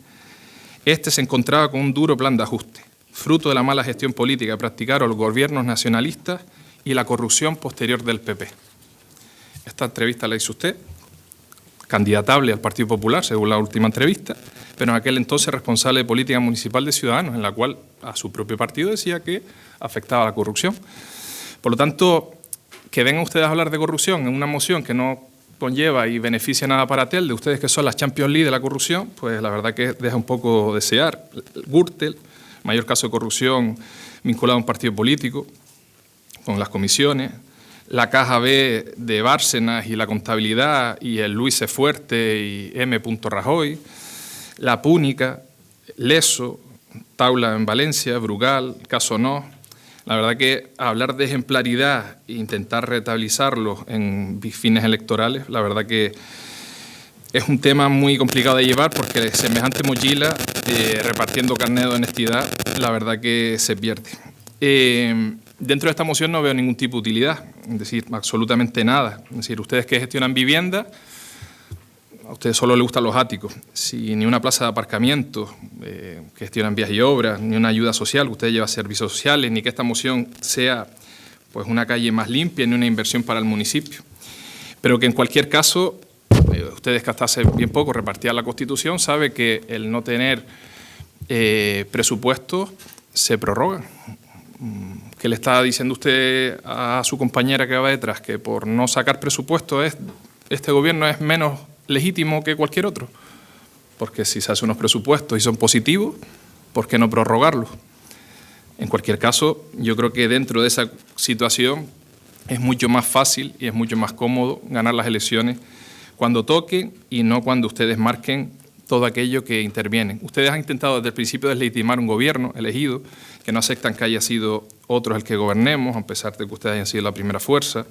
este se encontraba con un duro plan de ajuste, fruto de la mala gestión política que practicaron los gobiernos nacionalistas y la corrupción posterior del PP. Esta entrevista la hizo usted, candidatable al Partido Popular, según la última entrevista, pero en aquel entonces responsable de política municipal de Ciudadanos, en la cual a su propio partido decía que afectaba a la corrupción. Por lo tanto, que vengan ustedes a hablar de corrupción en una moción que no conlleva y beneficia nada para Telde, ustedes que son las Champions League de la corrupción, pues la verdad que deja un poco desear. Gürtel, mayor caso de corrupción vinculado a un partido político, con las comisiones, la Caja B de Bárcenas y la contabilidad y el Luis C. Fuerte y M. Rajoy, la Púnica, Leso, Taula en Valencia, Brugal, caso No. La verdad que hablar de ejemplaridad e intentar rentabilizarlo en fines electorales, la verdad que es un tema muy complicado de llevar porque semejante mochila, repartiendo carnet de honestidad, la verdad que se pierde. Dentro de esta moción no veo ningún tipo de utilidad, es decir, absolutamente nada. Es decir, ustedes que gestionan vivienda, a ustedes solo les gustan los áticos. Si ni una plaza de aparcamiento, que gestionan vías y obras, ni una ayuda social, ustedes llevan servicios sociales, ni que esta moción sea pues una calle más limpia, ni una inversión para el municipio. Pero que en cualquier caso, ustedes que hasta hace bien poco repartían la Constitución, saben que el no tener presupuestos se prorroga. ¿Qué le está diciendo usted a su compañera que va detrás? Que por no sacar presupuesto este gobierno es menos legítimo que cualquier otro. Porque si se hacen unos presupuestos y son positivos, ¿por qué no prorrogarlos? En cualquier caso, yo creo que dentro de esa situación es mucho más fácil y es mucho más cómodo ganar las elecciones cuando toquen y no cuando ustedes marquen todo aquello que intervienen. Ustedes han intentado desde el principio deslegitimar un gobierno elegido, que no aceptan que haya sido otros el que gobernemos, a pesar de que ustedes hayan sido la primera fuerza.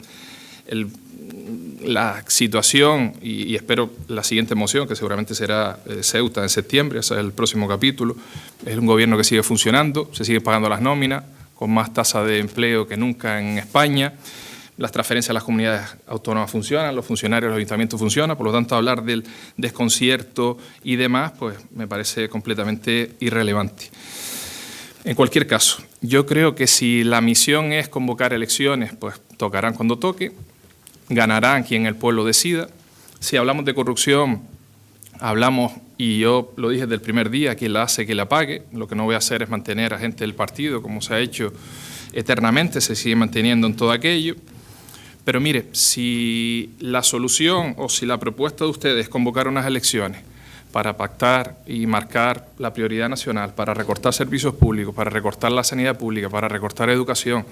La situación, y espero la siguiente moción, que seguramente será Ceuta en septiembre, ese es el próximo capítulo, es un gobierno que sigue funcionando, se siguen pagando las nóminas, con más tasa de empleo que nunca en España. Las transferencias a las comunidades autónomas funcionan, los funcionarios de los ayuntamientos funcionan, por lo tanto hablar del desconcierto y demás, pues me parece completamente irrelevante. En cualquier caso, yo creo que si la misión es convocar elecciones, pues tocarán cuando toque, ganarán quien el pueblo decida. Si hablamos de corrupción, hablamos, y yo lo dije desde el primer día, quien la hace, que la pague. Lo que no voy a hacer es mantener a gente del partido, como se ha hecho eternamente, se sigue manteniendo en todo aquello. Pero mire, si la solución o si la propuesta de ustedes es convocar unas elecciones para pactar y marcar la prioridad nacional, para recortar servicios públicos, para recortar la sanidad pública, para recortar educación,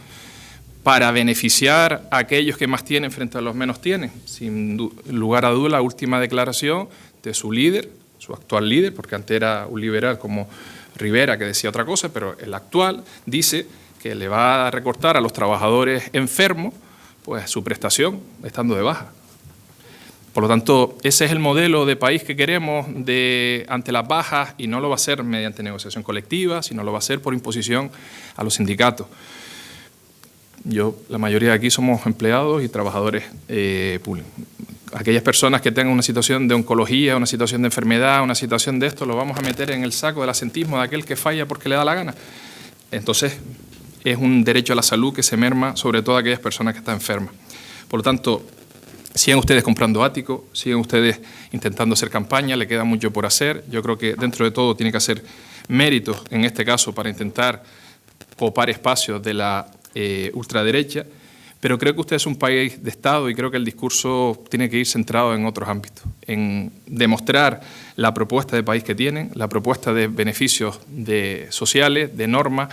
para beneficiar a aquellos que más tienen frente a los menos tienen, sin lugar a duda la última declaración de su líder, su actual líder, porque antes era un liberal como Rivera que decía otra cosa, pero el actual dice que le va a recortar a los trabajadores enfermos pues su prestación estando de baja. Por lo tanto, ese es el modelo de país que queremos ante las bajas, y no lo va a hacer mediante negociación colectiva, sino lo va a hacer por imposición a los sindicatos. La mayoría de aquí somos empleados y trabajadores públicos. Aquellas personas que tengan una situación de oncología, una situación de enfermedad, una situación de esto, lo vamos a meter en el saco del asentismo de aquel que falla porque le da la gana. Entonces, es un derecho a la salud que se merma sobre todo a aquellas personas que están enfermas. Por lo tanto, sigan ustedes comprando áticos, sigan ustedes intentando hacer campaña, le queda mucho por hacer. Yo creo que dentro de todo tiene que hacer méritos, en este caso, para intentar copar espacios de la ultraderecha, pero creo que usted es un país de Estado y creo que el discurso tiene que ir centrado en otros ámbitos, en demostrar la propuesta de país que tienen, la propuesta de beneficios sociales, de normas,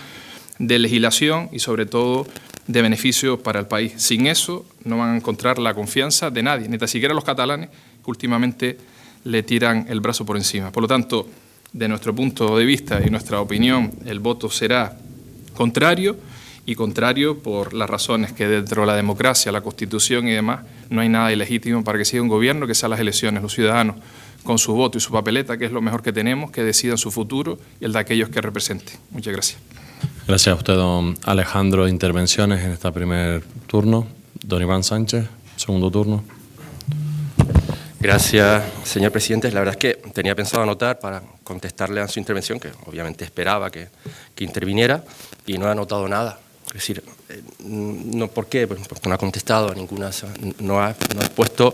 de legislación y sobre todo de beneficios para el país. Sin eso no van a encontrar la confianza de nadie, ni tan siquiera los catalanes, que últimamente le tiran el brazo por encima. Por lo tanto, de nuestro punto de vista y nuestra opinión, el voto será contrario, y contrario por las razones que dentro de la democracia, la Constitución y demás, no hay nada ilegítimo para que siga un gobierno, que sean las elecciones, los ciudadanos, con su voto y su papeleta, que es lo mejor que tenemos, que decidan su futuro y el de aquellos que representen. Muchas gracias. Gracias a usted, don Alejandro. Intervenciones en este primer turno. Don Iván Sánchez, segundo turno. Gracias, señor presidente. La verdad es que tenía pensado anotar para contestarle a su intervención, que obviamente esperaba que interviniera, y no he anotado nada. Es decir, ¿por qué? Pues porque no ha contestado a ninguna, no ha expuesto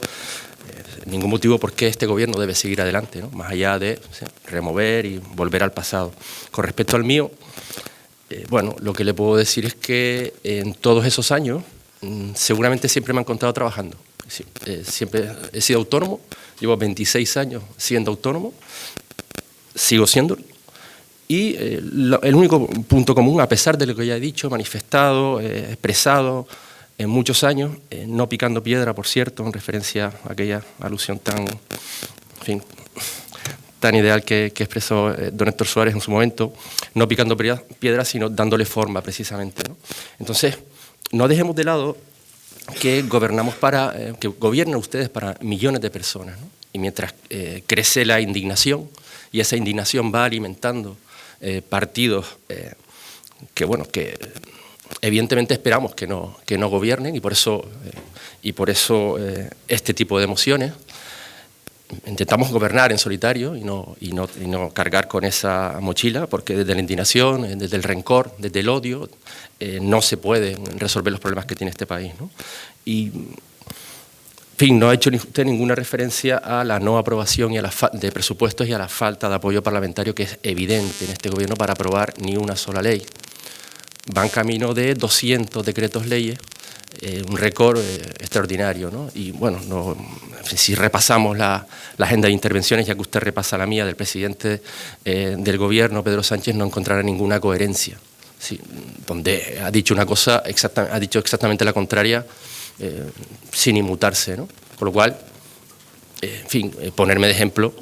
ningún motivo por qué este gobierno debe seguir adelante, ¿no? Más allá de remover y volver al pasado. Con respecto al mío, bueno, lo que le puedo decir es que en todos esos años seguramente siempre me han encontrado trabajando. Siempre he sido autónomo, llevo 26 años siendo autónomo, sigo siendo, Y el único punto común, a pesar de lo que ya he dicho, manifestado, expresado en muchos años, no picando piedra, por cierto, en referencia a aquella alusión tan, en fin, tan ideal que expresó don Héctor Suárez en su momento, no picando piedra, sino dándole forma, precisamente, ¿no? Entonces, no dejemos de lado que gobernamos que gobiernan ustedes para millones de personas, ¿no? Y mientras crece la indignación, y esa indignación va alimentando partidos que evidentemente esperamos que no gobiernen, y por eso este tipo de mociones. Intentamos gobernar en solitario y no cargar con esa mochila, porque desde la indignación, desde el rencor, desde el odio, no se pueden resolver los problemas que tiene este país, ¿no? Y, en fin, no ha hecho usted ninguna referencia a la no aprobación de presupuestos y a la falta de apoyo parlamentario que es evidente en este gobierno para aprobar ni una sola ley. Van camino de 200 decretos leyes, un récord extraordinario, ¿no? Y bueno, si repasamos la agenda de intervenciones, ya que usted repasa la mía del presidente del gobierno, Pedro Sánchez, no encontrará ninguna coherencia. Sí, donde ha dicho una cosa, ha dicho exactamente la contraria, sin inmutarse, ¿no? Con lo cual, en fin, ponerme de ejemplo,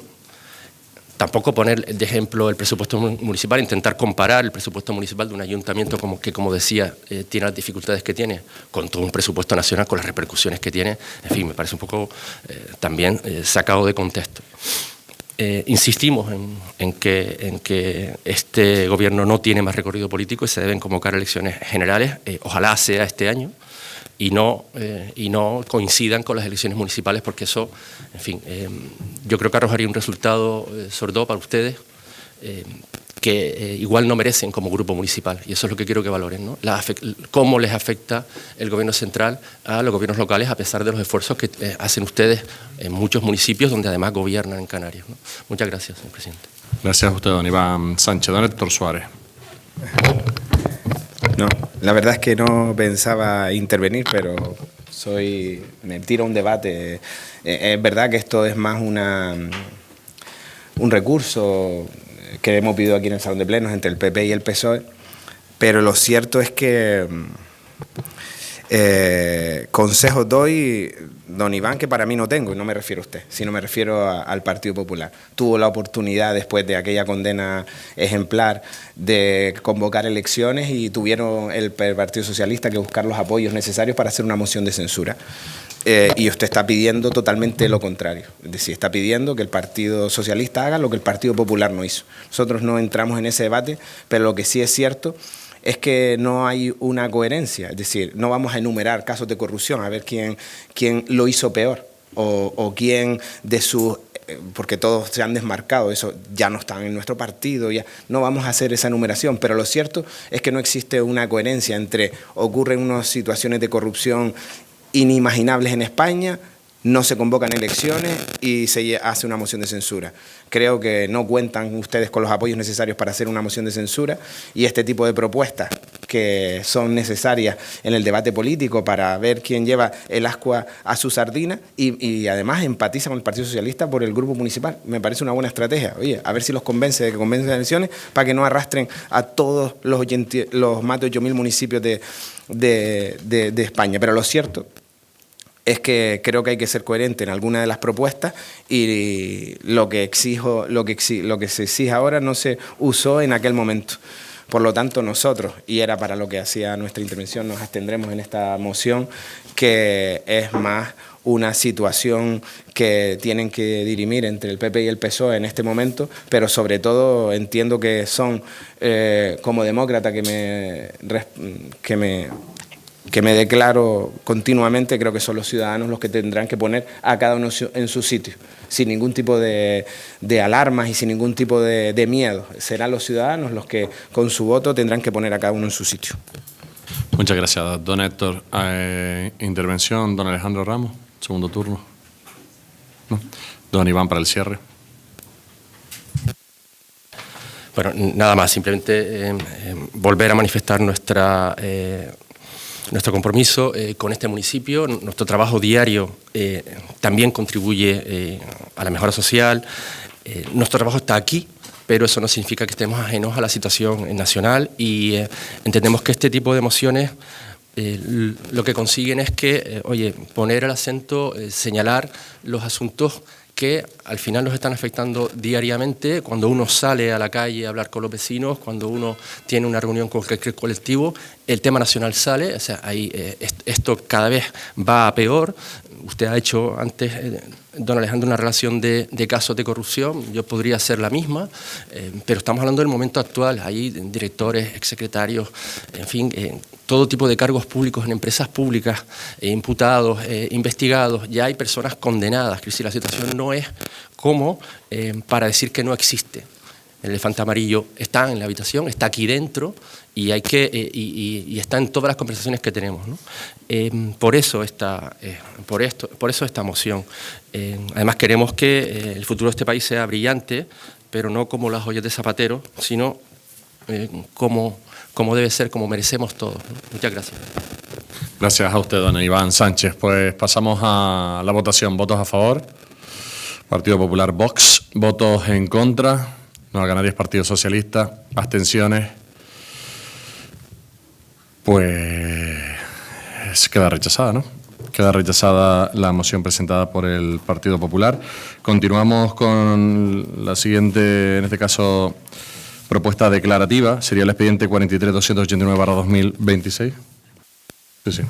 tampoco poner de ejemplo el presupuesto municipal, intentar comparar el presupuesto municipal de un ayuntamiento como decía, tiene las dificultades que tiene, con todo un presupuesto nacional, con las repercusiones que tiene, en fin, me parece un poco también sacado de contexto. Insistimos en que este gobierno no tiene más recorrido político y se deben convocar elecciones generales, ojalá sea este año, y no coincidan con las elecciones municipales, porque eso, en fin, yo creo que arrojaría un resultado sordo para ustedes que igual no merecen como grupo municipal, y eso es lo que quiero que valoren, ¿no? Cómo les afecta el gobierno central a los gobiernos locales, a pesar de los esfuerzos que hacen ustedes en muchos municipios donde además gobiernan en Canarias, ¿no? Muchas gracias, señor presidente. Gracias a usted, don Iván Sánchez. Don Héctor Suárez. No, la verdad es que no pensaba intervenir, pero me tiro un debate. Es verdad que esto es más un recurso que hemos pedido aquí en el Salón de Plenos entre el PP y el PSOE, pero lo cierto es que consejos doy, don Iván, que para mí no tengo, y no me refiero a usted, sino me refiero al Partido Popular. Tuvo la oportunidad, después de aquella condena ejemplar, de convocar elecciones, y tuvieron el Partido Socialista que buscar los apoyos necesarios para hacer una moción de censura. Y usted está pidiendo totalmente lo contrario. Es decir, está pidiendo que el Partido Socialista haga lo que el Partido Popular no hizo. Nosotros no entramos en ese debate, pero lo que sí es cierto es que no hay una coherencia. Es decir, no vamos a enumerar casos de corrupción, a ver quién lo hizo peor, o quién de sus... porque todos se han desmarcado, eso ya no están en nuestro partido, ya no vamos a hacer esa enumeración, pero lo cierto es que no existe una coherencia entre ocurren unas situaciones de corrupción inimaginables en España, no se convocan elecciones y se hace una moción de censura. Creo que no cuentan ustedes con los apoyos necesarios para hacer una moción de censura, y este tipo de propuestas que son necesarias en el debate político para ver quién lleva el ascua a su sardina, y además empatiza con el Partido Socialista por el grupo municipal. Me parece una buena estrategia. Oye, a ver si los convence de que convencen las elecciones para que no arrastren a todos los más de 8.000 municipios de España. Pero lo cierto es que creo que hay que ser coherente en alguna de las propuestas, y lo que se exige ahora no se usó en aquel momento. Por lo tanto, nosotros, y era para lo que hacía nuestra intervención, nos abstendremos en esta moción, que es más una situación que tienen que dirimir entre el PP y el PSOE en este momento, pero sobre todo entiendo que son, como demócrata que me declaro continuamente, creo que son los ciudadanos los que tendrán que poner a cada uno en su sitio, sin ningún tipo de alarmas y sin ningún tipo de miedo. Serán los ciudadanos los que con su voto tendrán que poner a cada uno en su sitio. Muchas gracias, don Héctor. Intervención, don Alejandro Ramos, segundo turno. ¿No? Don Iván, para el cierre. Bueno, nada más, simplemente volver a manifestar nuestro compromiso con este municipio. Nuestro trabajo diario también contribuye a la mejora social. Nuestro trabajo está aquí, pero eso no significa que estemos ajenos a la situación nacional y entendemos que este tipo de mociones lo que consiguen es que, poner el acento, señalar los asuntos que al final nos están afectando diariamente cuando uno sale a la calle a hablar con los vecinos, cuando uno tiene una reunión con cualquier colectivo, el tema nacional sale, o sea, ahí, esto cada vez va a peor. Usted ha hecho antes, don Alejandro, una relación de casos de corrupción, yo podría hacer la misma, pero estamos hablando del momento actual, hay directores, exsecretarios, en fin, todo tipo de cargos públicos en empresas públicas, imputados, investigados, ya hay personas condenadas, es decir, la situación no es como para decir que no existe. El elefante amarillo está en la habitación, está aquí dentro y y está en todas las conversaciones que tenemos, ¿no? Por eso esta moción. Además queremos que el futuro de este país sea brillante, pero no como las joyas de Zapatero, sino como debe ser, como merecemos todos, ¿no? Muchas gracias. Gracias a usted, don Iván Sánchez. Pues pasamos a la votación. ¿Votos a favor? Partido Popular, Vox. ¿Votos en contra? Nueva Canarias, Partido Socialista. ¿Abstenciones? Pues queda rechazada, ¿no? Queda rechazada la moción presentada por el Partido Popular. Continuamos con la siguiente, en este caso, propuesta declarativa. Sería el expediente 43.289/2026. Sí.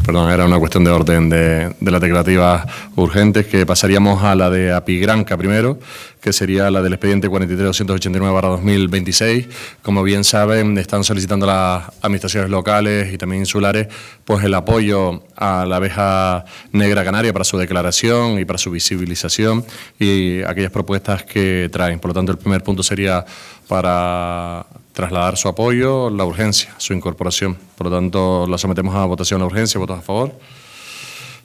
Perdón, era una cuestión de orden de las declarativas urgentes, que pasaríamos a la de Apigranca primero, que sería la del expediente 43.289/2026. Como bien saben, están solicitando las administraciones locales y también insulares pues el apoyo a la abeja negra canaria para su declaración y para su visibilización y aquellas propuestas que traen. Por lo tanto, el primer punto sería para trasladar su apoyo, la urgencia, su incorporación. Por lo tanto, la sometemos a votación la urgencia. ¿Votos a favor?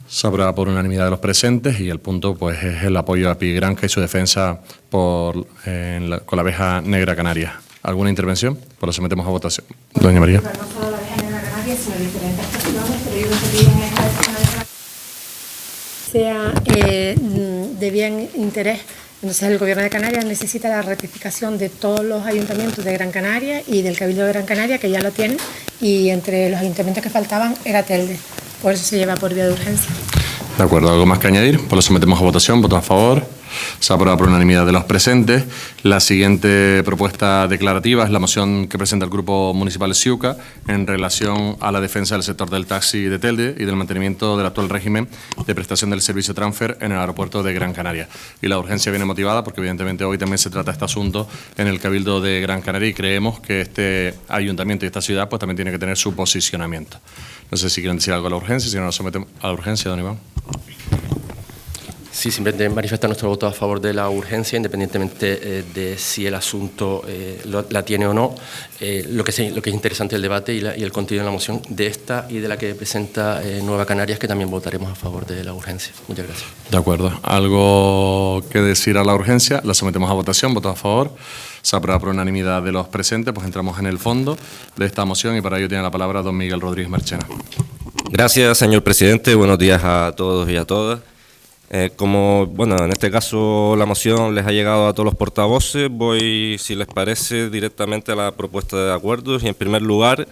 Se aprueba por unanimidad de los presentes y el punto pues es el apoyo a Apigranca y su defensa con la abeja negra canaria. ¿Alguna intervención? Pues lo sometemos a votación. Doña María. No solo la abeja negra canaria, sino diferentes cuestiones, pero yo creo que en esta sea de bien interés. Entonces el Gobierno de Canarias necesita la ratificación de todos los ayuntamientos de Gran Canaria y del Cabildo de Gran Canaria, que ya lo tienen, y entre los ayuntamientos que faltaban era Telde. Por eso se lleva por vía de urgencia. De acuerdo, ¿algo más que añadir? Pues lo sometemos a votación. ¿Votos a favor? Se aprueba por unanimidad de los presentes. La siguiente propuesta declarativa es la moción que presenta el Grupo Municipal Siuca en relación a la defensa del sector del taxi de Telde y del mantenimiento del actual régimen de prestación del servicio transfer en el aeropuerto de Gran Canaria. Y la urgencia viene motivada porque evidentemente hoy también se trata este asunto en el Cabildo de Gran Canaria y creemos que este ayuntamiento y esta ciudad pues también tiene que tener su posicionamiento. No sé si quieren decir algo a la urgencia, si no nos sometemos a la urgencia, don Iván. Sí, simplemente manifestar nuestro voto a favor de la urgencia, independientemente de si el asunto la tiene o no. Lo que es interesante el debate y el contenido de la moción de esta y de la que presenta Nueva Canarias, que también votaremos a favor de la urgencia. Muchas gracias. De acuerdo. ¿Algo que decir a la urgencia? La sometemos a votación. ¿Votos a favor? Se aprueba por unanimidad de los presentes. Pues entramos en el fondo de esta moción y para ello tiene la palabra don Miguel Rodríguez Marchena. Gracias, señor presidente. Buenos días a todos y a todas. En este caso la moción les ha llegado a todos los portavoces, voy, si les parece, directamente a la propuesta de acuerdos. Y en primer lugar,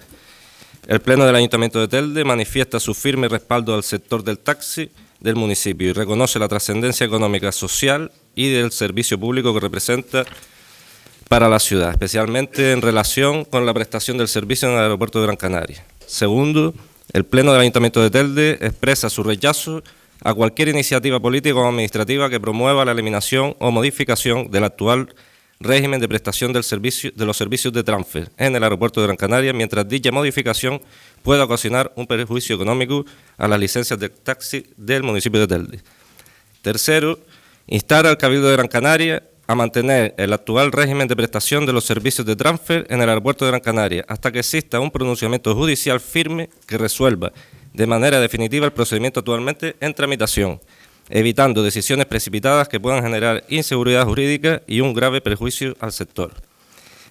el Pleno del Ayuntamiento de Telde manifiesta su firme respaldo al sector del taxi del municipio y reconoce la trascendencia económica, social y del servicio público que representa para la ciudad, especialmente en relación con la prestación del servicio en el aeropuerto de Gran Canaria. Segundo, el Pleno del Ayuntamiento de Telde expresa su rechazo a cualquier iniciativa política o administrativa que promueva la eliminación o modificación del actual régimen de prestación del servicio, de los servicios de transfer en el aeropuerto de Gran Canaria, mientras dicha modificación pueda ocasionar un perjuicio económico a las licencias de taxi del municipio de Telde. Tercero, instar al Cabildo de Gran Canaria a mantener el actual régimen de prestación de los servicios de transfer en el aeropuerto de Gran Canaria hasta que exista un pronunciamiento judicial firme que resuelva de manera definitiva el procedimiento actualmente en tramitación, evitando decisiones precipitadas que puedan generar inseguridad jurídica y un grave perjuicio al sector.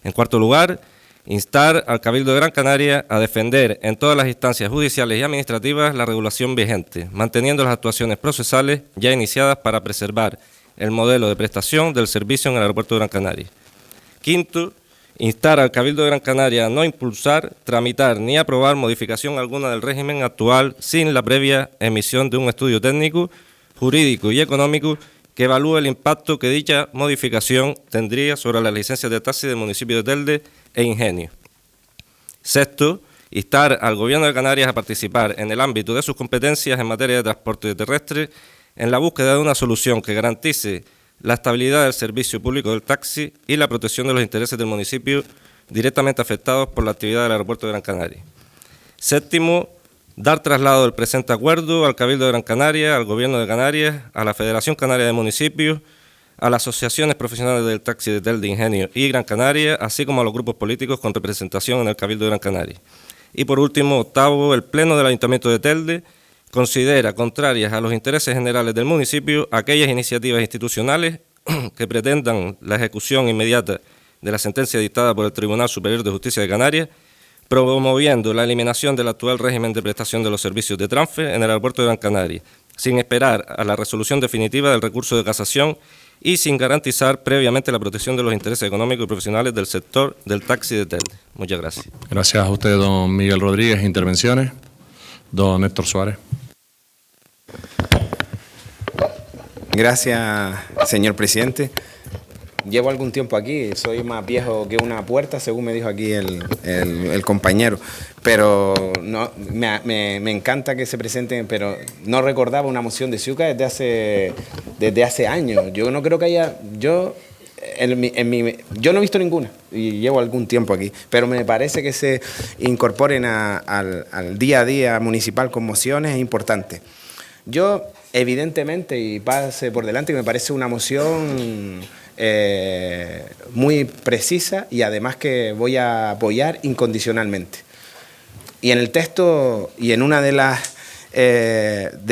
En cuarto lugar, instar al Cabildo de Gran Canaria a defender en todas las instancias judiciales y administrativas la regulación vigente, manteniendo las actuaciones procesales ya iniciadas para preservar el modelo de prestación del servicio en el aeropuerto de Gran Canaria. Quinto, instar al Cabildo de Gran Canaria a no impulsar, tramitar ni aprobar modificación alguna del régimen actual sin la previa emisión de un estudio técnico, jurídico y económico que evalúe el impacto que dicha modificación tendría sobre las licencias de taxi del municipio de Telde e Ingenio. Sexto, instar al Gobierno de Canarias a participar en el ámbito de sus competencias en materia de transporte terrestre en la búsqueda de una solución que garantice la estabilidad del servicio público del taxi y la protección de los intereses del municipio directamente afectados por la actividad del aeropuerto de Gran Canaria. Séptimo, dar traslado del presente acuerdo al Cabildo de Gran Canaria, al Gobierno de Canarias, a la Federación Canaria de Municipios, a las asociaciones profesionales del taxi de Telde, Ingenio y Gran Canaria, así como a los grupos políticos con representación en el Cabildo de Gran Canaria. Y por último, octavo, el Pleno del Ayuntamiento de Telde considera contrarias a los intereses generales del municipio aquellas iniciativas institucionales que pretendan la ejecución inmediata de la sentencia dictada por el Tribunal Superior de Justicia de Canarias, promoviendo la eliminación del actual régimen de prestación de los servicios de transfer en el aeropuerto de Gran Canaria, sin esperar a la resolución definitiva del recurso de casación y sin garantizar previamente la protección de los intereses económicos y profesionales del sector del taxi de Telde. Muchas gracias. Gracias a usted, don Miguel Rodríguez. Intervenciones. Don Néstor Suárez. Gracias, señor presidente. Llevo algún tiempo aquí, soy más viejo que una puerta, según me dijo aquí el compañero, pero no, me encanta que se presenten, pero no recordaba una moción de Ciuca desde hace años. Yo no creo que haya, yo no he visto ninguna y llevo algún tiempo aquí, pero me parece que se incorporen al día a día municipal con mociones es importante. Yo, evidentemente, y pase por delante, que me parece una moción muy precisa y además que voy a apoyar incondicionalmente. Y en el texto, y en una de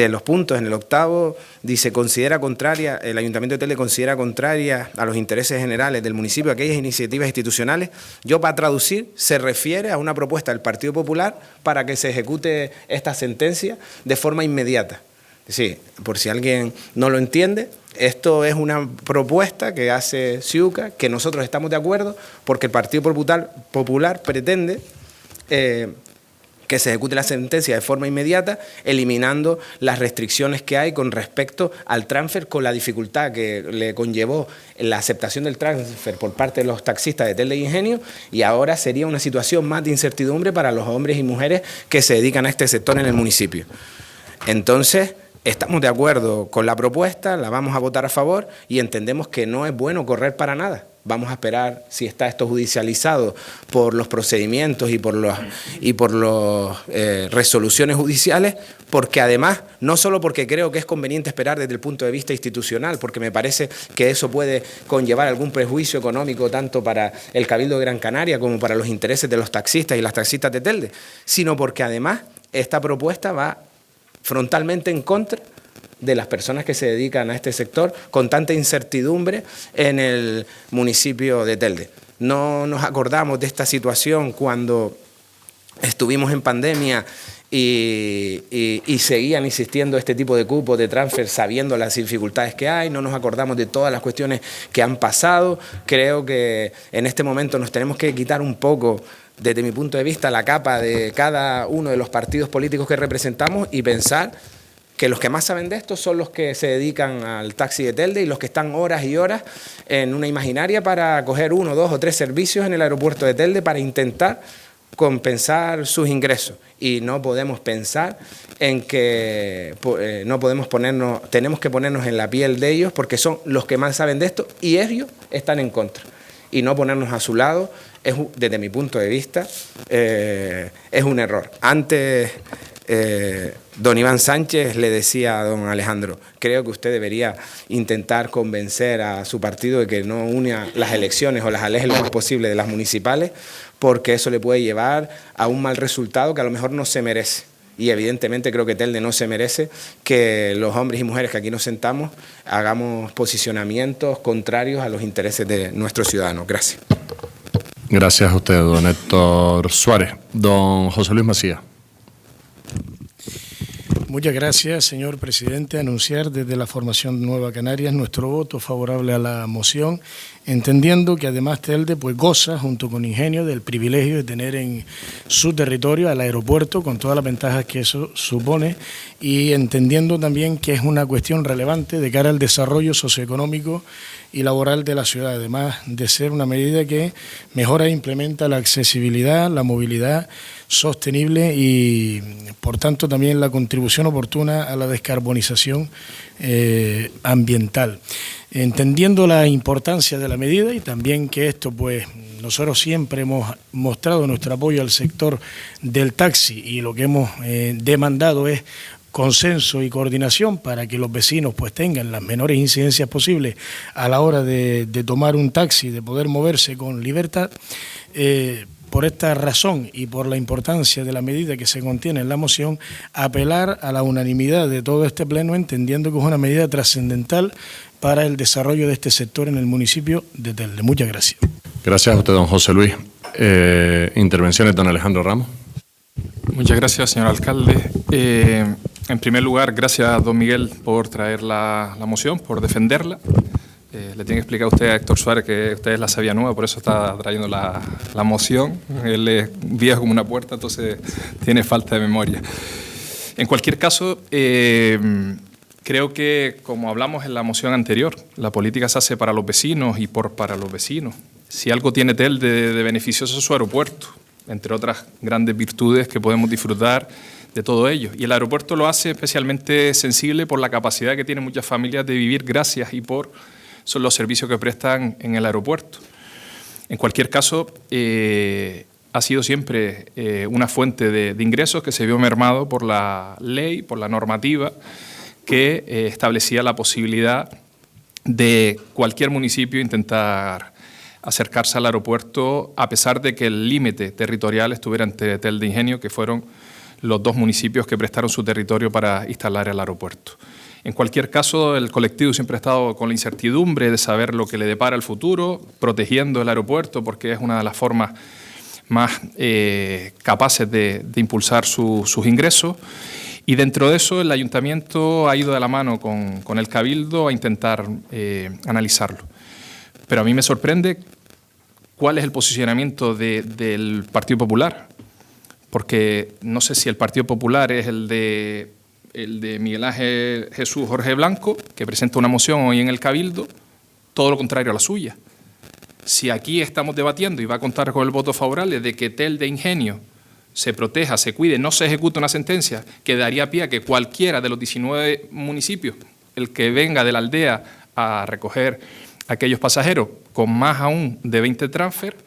los puntos, en el octavo, dice: el Ayuntamiento de Telde considera contraria a los intereses generales del municipio aquellas iniciativas institucionales. Yo, para traducir, se refiere a una propuesta del Partido Popular para que se ejecute esta sentencia de forma inmediata. Sí, por si alguien no lo entiende, esto es una propuesta que hace Ciuca, que nosotros estamos de acuerdo, porque el Partido Popular pretende que se ejecute la sentencia de forma inmediata, eliminando las restricciones que hay con respecto al transfer, con la dificultad que le conllevó la aceptación del transfer por parte de los taxistas de Telde e Ingenio, y ahora sería una situación más de incertidumbre para los hombres y mujeres que se dedican a este sector en el municipio. Entonces, estamos de acuerdo con la propuesta, la vamos a votar a favor y entendemos que no es bueno correr para nada. Vamos a esperar si está esto judicializado por los procedimientos y por las resoluciones judiciales, porque además, no solo porque creo que es conveniente esperar desde el punto de vista institucional, porque me parece que eso puede conllevar algún prejuicio económico tanto para el Cabildo de Gran Canaria como para los intereses de los taxistas y las taxistas de Telde, sino porque además esta propuesta va frontalmente en contra de las personas que se dedican a este sector con tanta incertidumbre en el municipio de Telde. No nos acordamos de esta situación cuando estuvimos en pandemia y seguían insistiendo este tipo de cupos de transfer sabiendo las dificultades que hay, no nos acordamos de todas las cuestiones que han pasado. Creo que en este momento nos tenemos que quitar un poco, desde mi punto de vista, la capa de cada uno de los partidos políticos que representamos y pensar que los que más saben de esto son los que se dedican al taxi de Telde y los que están horas y horas en una imaginaria para coger 1, 2 o 3 servicios en el aeropuerto de Telde para intentar compensar sus ingresos. Y no podemos pensar en que tenemos que ponernos en la piel de ellos porque son los que más saben de esto y ellos están en contra. Y no ponernos a su lado, desde mi punto de vista, es un error. Antes, don Iván Sánchez le decía a don Alejandro: creo que usted debería intentar convencer a su partido de que no une las elecciones o las aleje lo más posible de las municipales, porque eso le puede llevar a un mal resultado que a lo mejor no se merece. Y evidentemente creo que Telde no se merece que los hombres y mujeres que aquí nos sentamos hagamos posicionamientos contrarios a los intereses de nuestros ciudadanos. Gracias. Gracias a usted, don Héctor Suárez. Don José Luis Macías. Muchas gracias, señor presidente. Anunciar desde la formación Nueva Canarias nuestro voto favorable a la moción entendiendo que además Telde pues goza, junto con Ingenio, del privilegio de tener en su territorio al aeropuerto, con todas las ventajas que eso supone, y entendiendo también que es una cuestión relevante de cara al desarrollo socioeconómico y laboral de la ciudad, además de ser una medida que mejora e implementa la accesibilidad, la movilidad sostenible y, por tanto, también la contribución oportuna a la descarbonización ambiental. Entendiendo la importancia de la medida y también que esto, pues, nosotros siempre hemos mostrado nuestro apoyo al sector del taxi y lo que hemos demandado es consenso y coordinación para que los vecinos pues tengan las menores incidencias posibles a la hora de tomar un taxi, de poder moverse con libertad. Por esta razón y por la importancia de la medida que se contiene en la moción, apelar a la unanimidad de todo este pleno, entendiendo que es una medida trascendental para el desarrollo de este sector en el municipio de Telde. Muchas gracias. Gracias a usted, don José Luis. Intervenciones, don Alejandro Ramos. Muchas gracias, señor alcalde. En primer lugar, gracias, don Miguel, por traer la moción, por defenderla. Le tiene que explicar a usted a Héctor Suárez que usted es la sabia nueva, por eso está trayendo la moción. Él es viejo como una puerta, entonces tiene falta de memoria. En cualquier caso, creo que, como hablamos en la moción anterior, la política se hace para los vecinos y para los vecinos. Si algo tiene Telde de beneficioso es su aeropuerto, entre otras grandes virtudes que podemos disfrutar de todo ello. Y el aeropuerto lo hace especialmente sensible por la capacidad que tienen muchas familias de vivir gracias y por son los servicios que prestan en el aeropuerto. En cualquier caso, ha sido siempre una fuente de ingresos que se vio mermado por la ley, por la normativa que establecía la posibilidad de cualquier municipio intentar acercarse al aeropuerto, a pesar de que el límite territorial estuviera entre Telde e Ingenio, que fueron los dos municipios que prestaron su territorio para instalar el aeropuerto. En cualquier caso, el colectivo siempre ha estado con la incertidumbre de saber lo que le depara el futuro, protegiendo el aeropuerto, porque es una de las formas más capaces de impulsar sus ingresos. Y dentro de eso, el ayuntamiento ha ido de la mano con el Cabildo a intentar analizarlo. Pero a mí me sorprende cuál es el posicionamiento del Partido Popular, porque no sé si el Partido Popular es el de Miguel Ángel Jesús Jorge Blanco, que presenta una moción hoy en el Cabildo, todo lo contrario a la suya. Si aquí estamos debatiendo y va a contar con el voto favorable de que Telde e Ingenio se proteja, se cuide, no se ejecute una sentencia que daría pie a que cualquiera de los 19 municipios, el que venga de la aldea a recoger a aquellos pasajeros con más aún de 20 transfer,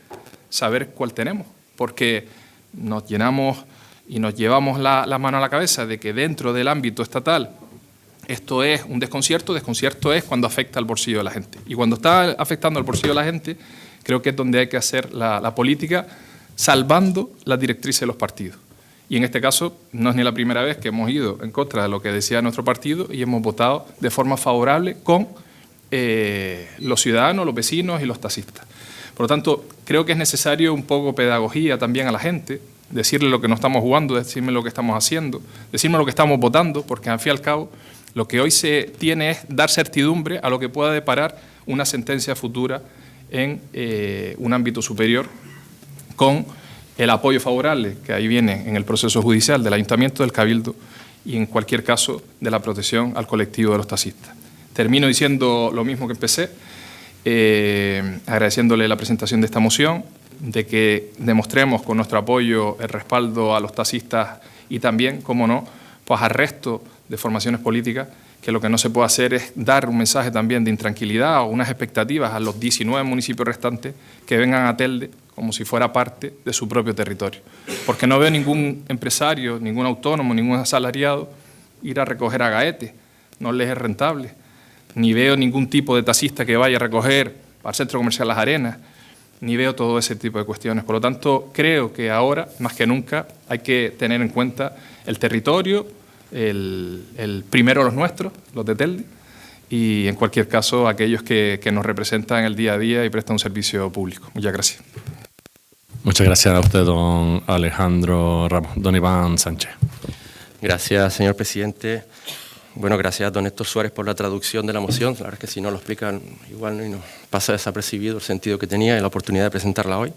saber cuál tenemos, porque nos llenamos y nos llevamos la mano a la cabeza de que dentro del ámbito estatal esto es un desconcierto. Desconcierto es cuando afecta al bolsillo de la gente. Y cuando está afectando al bolsillo de la gente, creo que es donde hay que hacer la política, salvando las directrices de los partidos. Y en este caso no es ni la primera vez que hemos ido en contra de lo que decía nuestro partido y hemos votado de forma favorable con los ciudadanos, los vecinos y los taxistas. Por lo tanto, creo que es necesario un poco pedagogía también a la gente, decirle lo que nos estamos jugando, decirme lo que estamos haciendo, decirme lo que estamos votando, porque al fin y al cabo lo que hoy se tiene es dar certidumbre a lo que pueda deparar una sentencia futura en un ámbito superior con el apoyo favorable que ahí viene en el proceso judicial del Ayuntamiento, del Cabildo y en cualquier caso de la protección al colectivo de los taxistas. Termino diciendo lo mismo que empecé, agradeciéndole la presentación de esta moción, de que demostremos con nuestro apoyo el respaldo a los taxistas y también, como no, pues al resto de formaciones políticas, que lo que no se puede hacer es dar un mensaje también de intranquilidad o unas expectativas a los 19 municipios restantes que vengan a Telde como si fuera parte de su propio territorio. Porque no veo ningún empresario, ningún autónomo, ningún asalariado ir a recoger a Gaete, no les es rentable. Ni veo ningún tipo de taxista que vaya a recoger al Centro Comercial Las Arenas, ni veo todo ese tipo de cuestiones. Por lo tanto, creo que ahora, más que nunca, hay que tener en cuenta el territorio, el primero los nuestros, los de Telde, y en cualquier caso aquellos que nos representan el día a día y prestan un servicio público. Muchas gracias. Muchas gracias a usted, don Alejandro Ramos. Don Iván Sánchez. Gracias, señor presidente. Bueno, gracias a don Héctor Suárez por la traducción de la moción. La verdad es que si no lo explican, igual no nos pasa desapercibido el sentido que tenía y la oportunidad de presentarla hoy.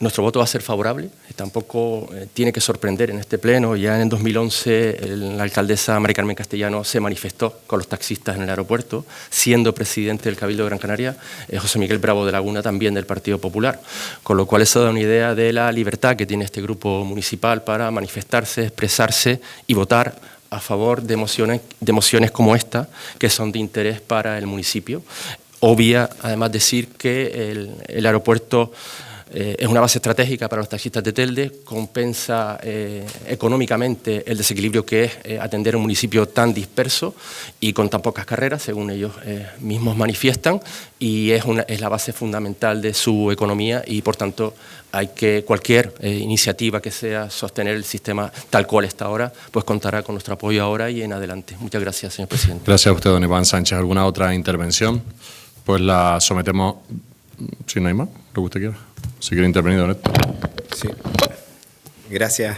Nuestro voto va a ser favorable, tampoco tiene que sorprender en este pleno. Ya en el 2011 la alcaldesa Mari Carmen Castellano se manifestó con los taxistas en el aeropuerto, siendo presidente del Cabildo de Gran Canaria, José Miguel Bravo de Laguna, también del Partido Popular, con lo cual eso da una idea de la libertad que tiene este grupo municipal para manifestarse, expresarse y votar a favor de mociones como esta, que son de interés para el municipio. Obvia, además, decir que el aeropuerto es una base estratégica para los taxistas de Telde, compensa económicamente el desequilibrio que es atender un municipio tan disperso y con tan pocas carreras, según ellos mismos manifiestan, y es la base fundamental de su economía y, por tanto, cualquier iniciativa que sea sostener el sistema tal cual está ahora, pues contará con nuestro apoyo ahora y en adelante. Muchas gracias, señor presidente. Gracias a usted, don Iván Sánchez. ¿Alguna otra intervención? Pues la sometemos, si no hay más, lo que usted quiera. Si quiere intervenir, don Héctor. Sí. Gracias.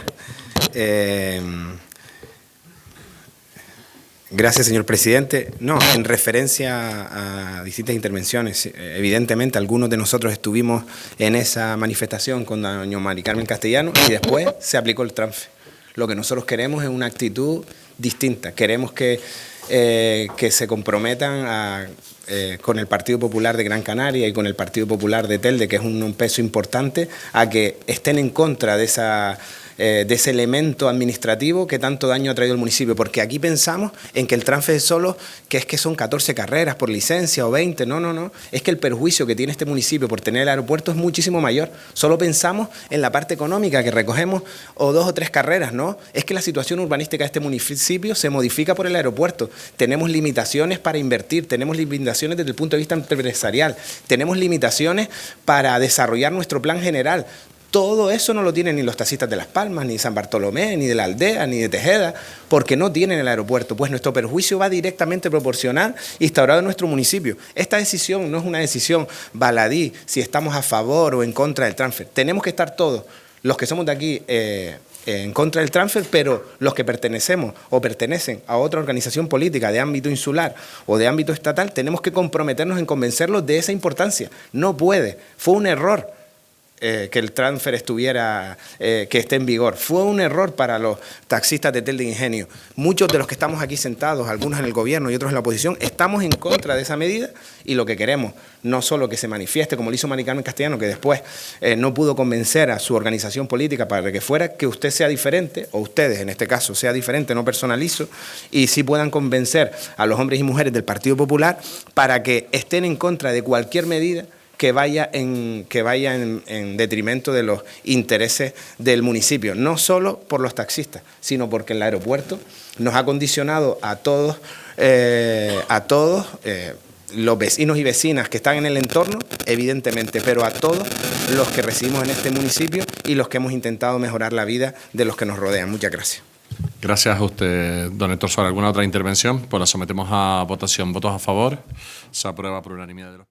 Gracias, señor presidente. No, en referencia a distintas intervenciones, evidentemente algunos de nosotros estuvimos en esa manifestación con doña Mari Carmen Castellano y después se aplicó el transfer. Lo que nosotros queremos es una actitud distinta. Queremos que se comprometan con el Partido Popular de Gran Canaria y con el Partido Popular de Telde, que es un peso importante, a que estén en contra de ese elemento administrativo que tanto daño ha traído al municipio, porque aquí pensamos en que el transfer es solo, que es que son 14 carreras por licencia o 20, no, es que el perjuicio que tiene este municipio por tener el aeropuerto es muchísimo mayor. Solo pensamos en la parte económica, que recogemos o 2 o 3 carreras, ¿no? Es que la situación urbanística de este municipio se modifica por el aeropuerto. Tenemos limitaciones para invertir, tenemos limitaciones desde el punto de vista empresarial, tenemos limitaciones para desarrollar nuestro plan general. Todo eso no lo tienen ni los taxistas de Las Palmas, ni de San Bartolomé, ni de la Aldea, ni de Tejeda, porque no tienen el aeropuerto. Pues nuestro perjuicio va directamente proporcional instaurado en nuestro municipio. Esta decisión no es una decisión baladí, si estamos a favor o en contra del transfer. Tenemos que estar todos, los que somos de aquí, en contra del transfer, pero los que pertenecemos o pertenecen a otra organización política de ámbito insular o de ámbito estatal, tenemos que comprometernos en convencerlos de esa importancia. No puede, fue un error que el transfer que esté en vigor. Fue un error para los taxistas de Telde Ingenio. Muchos de los que estamos aquí sentados, algunos en el gobierno y otros en la oposición, estamos en contra de esa medida y lo que queremos, no solo que se manifieste, como lo hizo Mari Carmen Castellano, que después no pudo convencer a su organización política para que fuera, que usted sea diferente, o ustedes en este caso sea diferente, no personalizo, y sí puedan convencer a los hombres y mujeres del Partido Popular para que estén en contra de cualquier medida que vaya en detrimento de los intereses del municipio, no solo por los taxistas, sino porque el aeropuerto nos ha condicionado a todos los vecinos y vecinas que están en el entorno, evidentemente, pero a todos los que residimos en este municipio y los que hemos intentado mejorar la vida de los que nos rodean. Muchas gracias. Gracias a usted, don Héctor Suárez. ¿Alguna otra intervención? Pues la sometemos a votación. ¿Votos a favor? Se aprueba por unanimidad de los...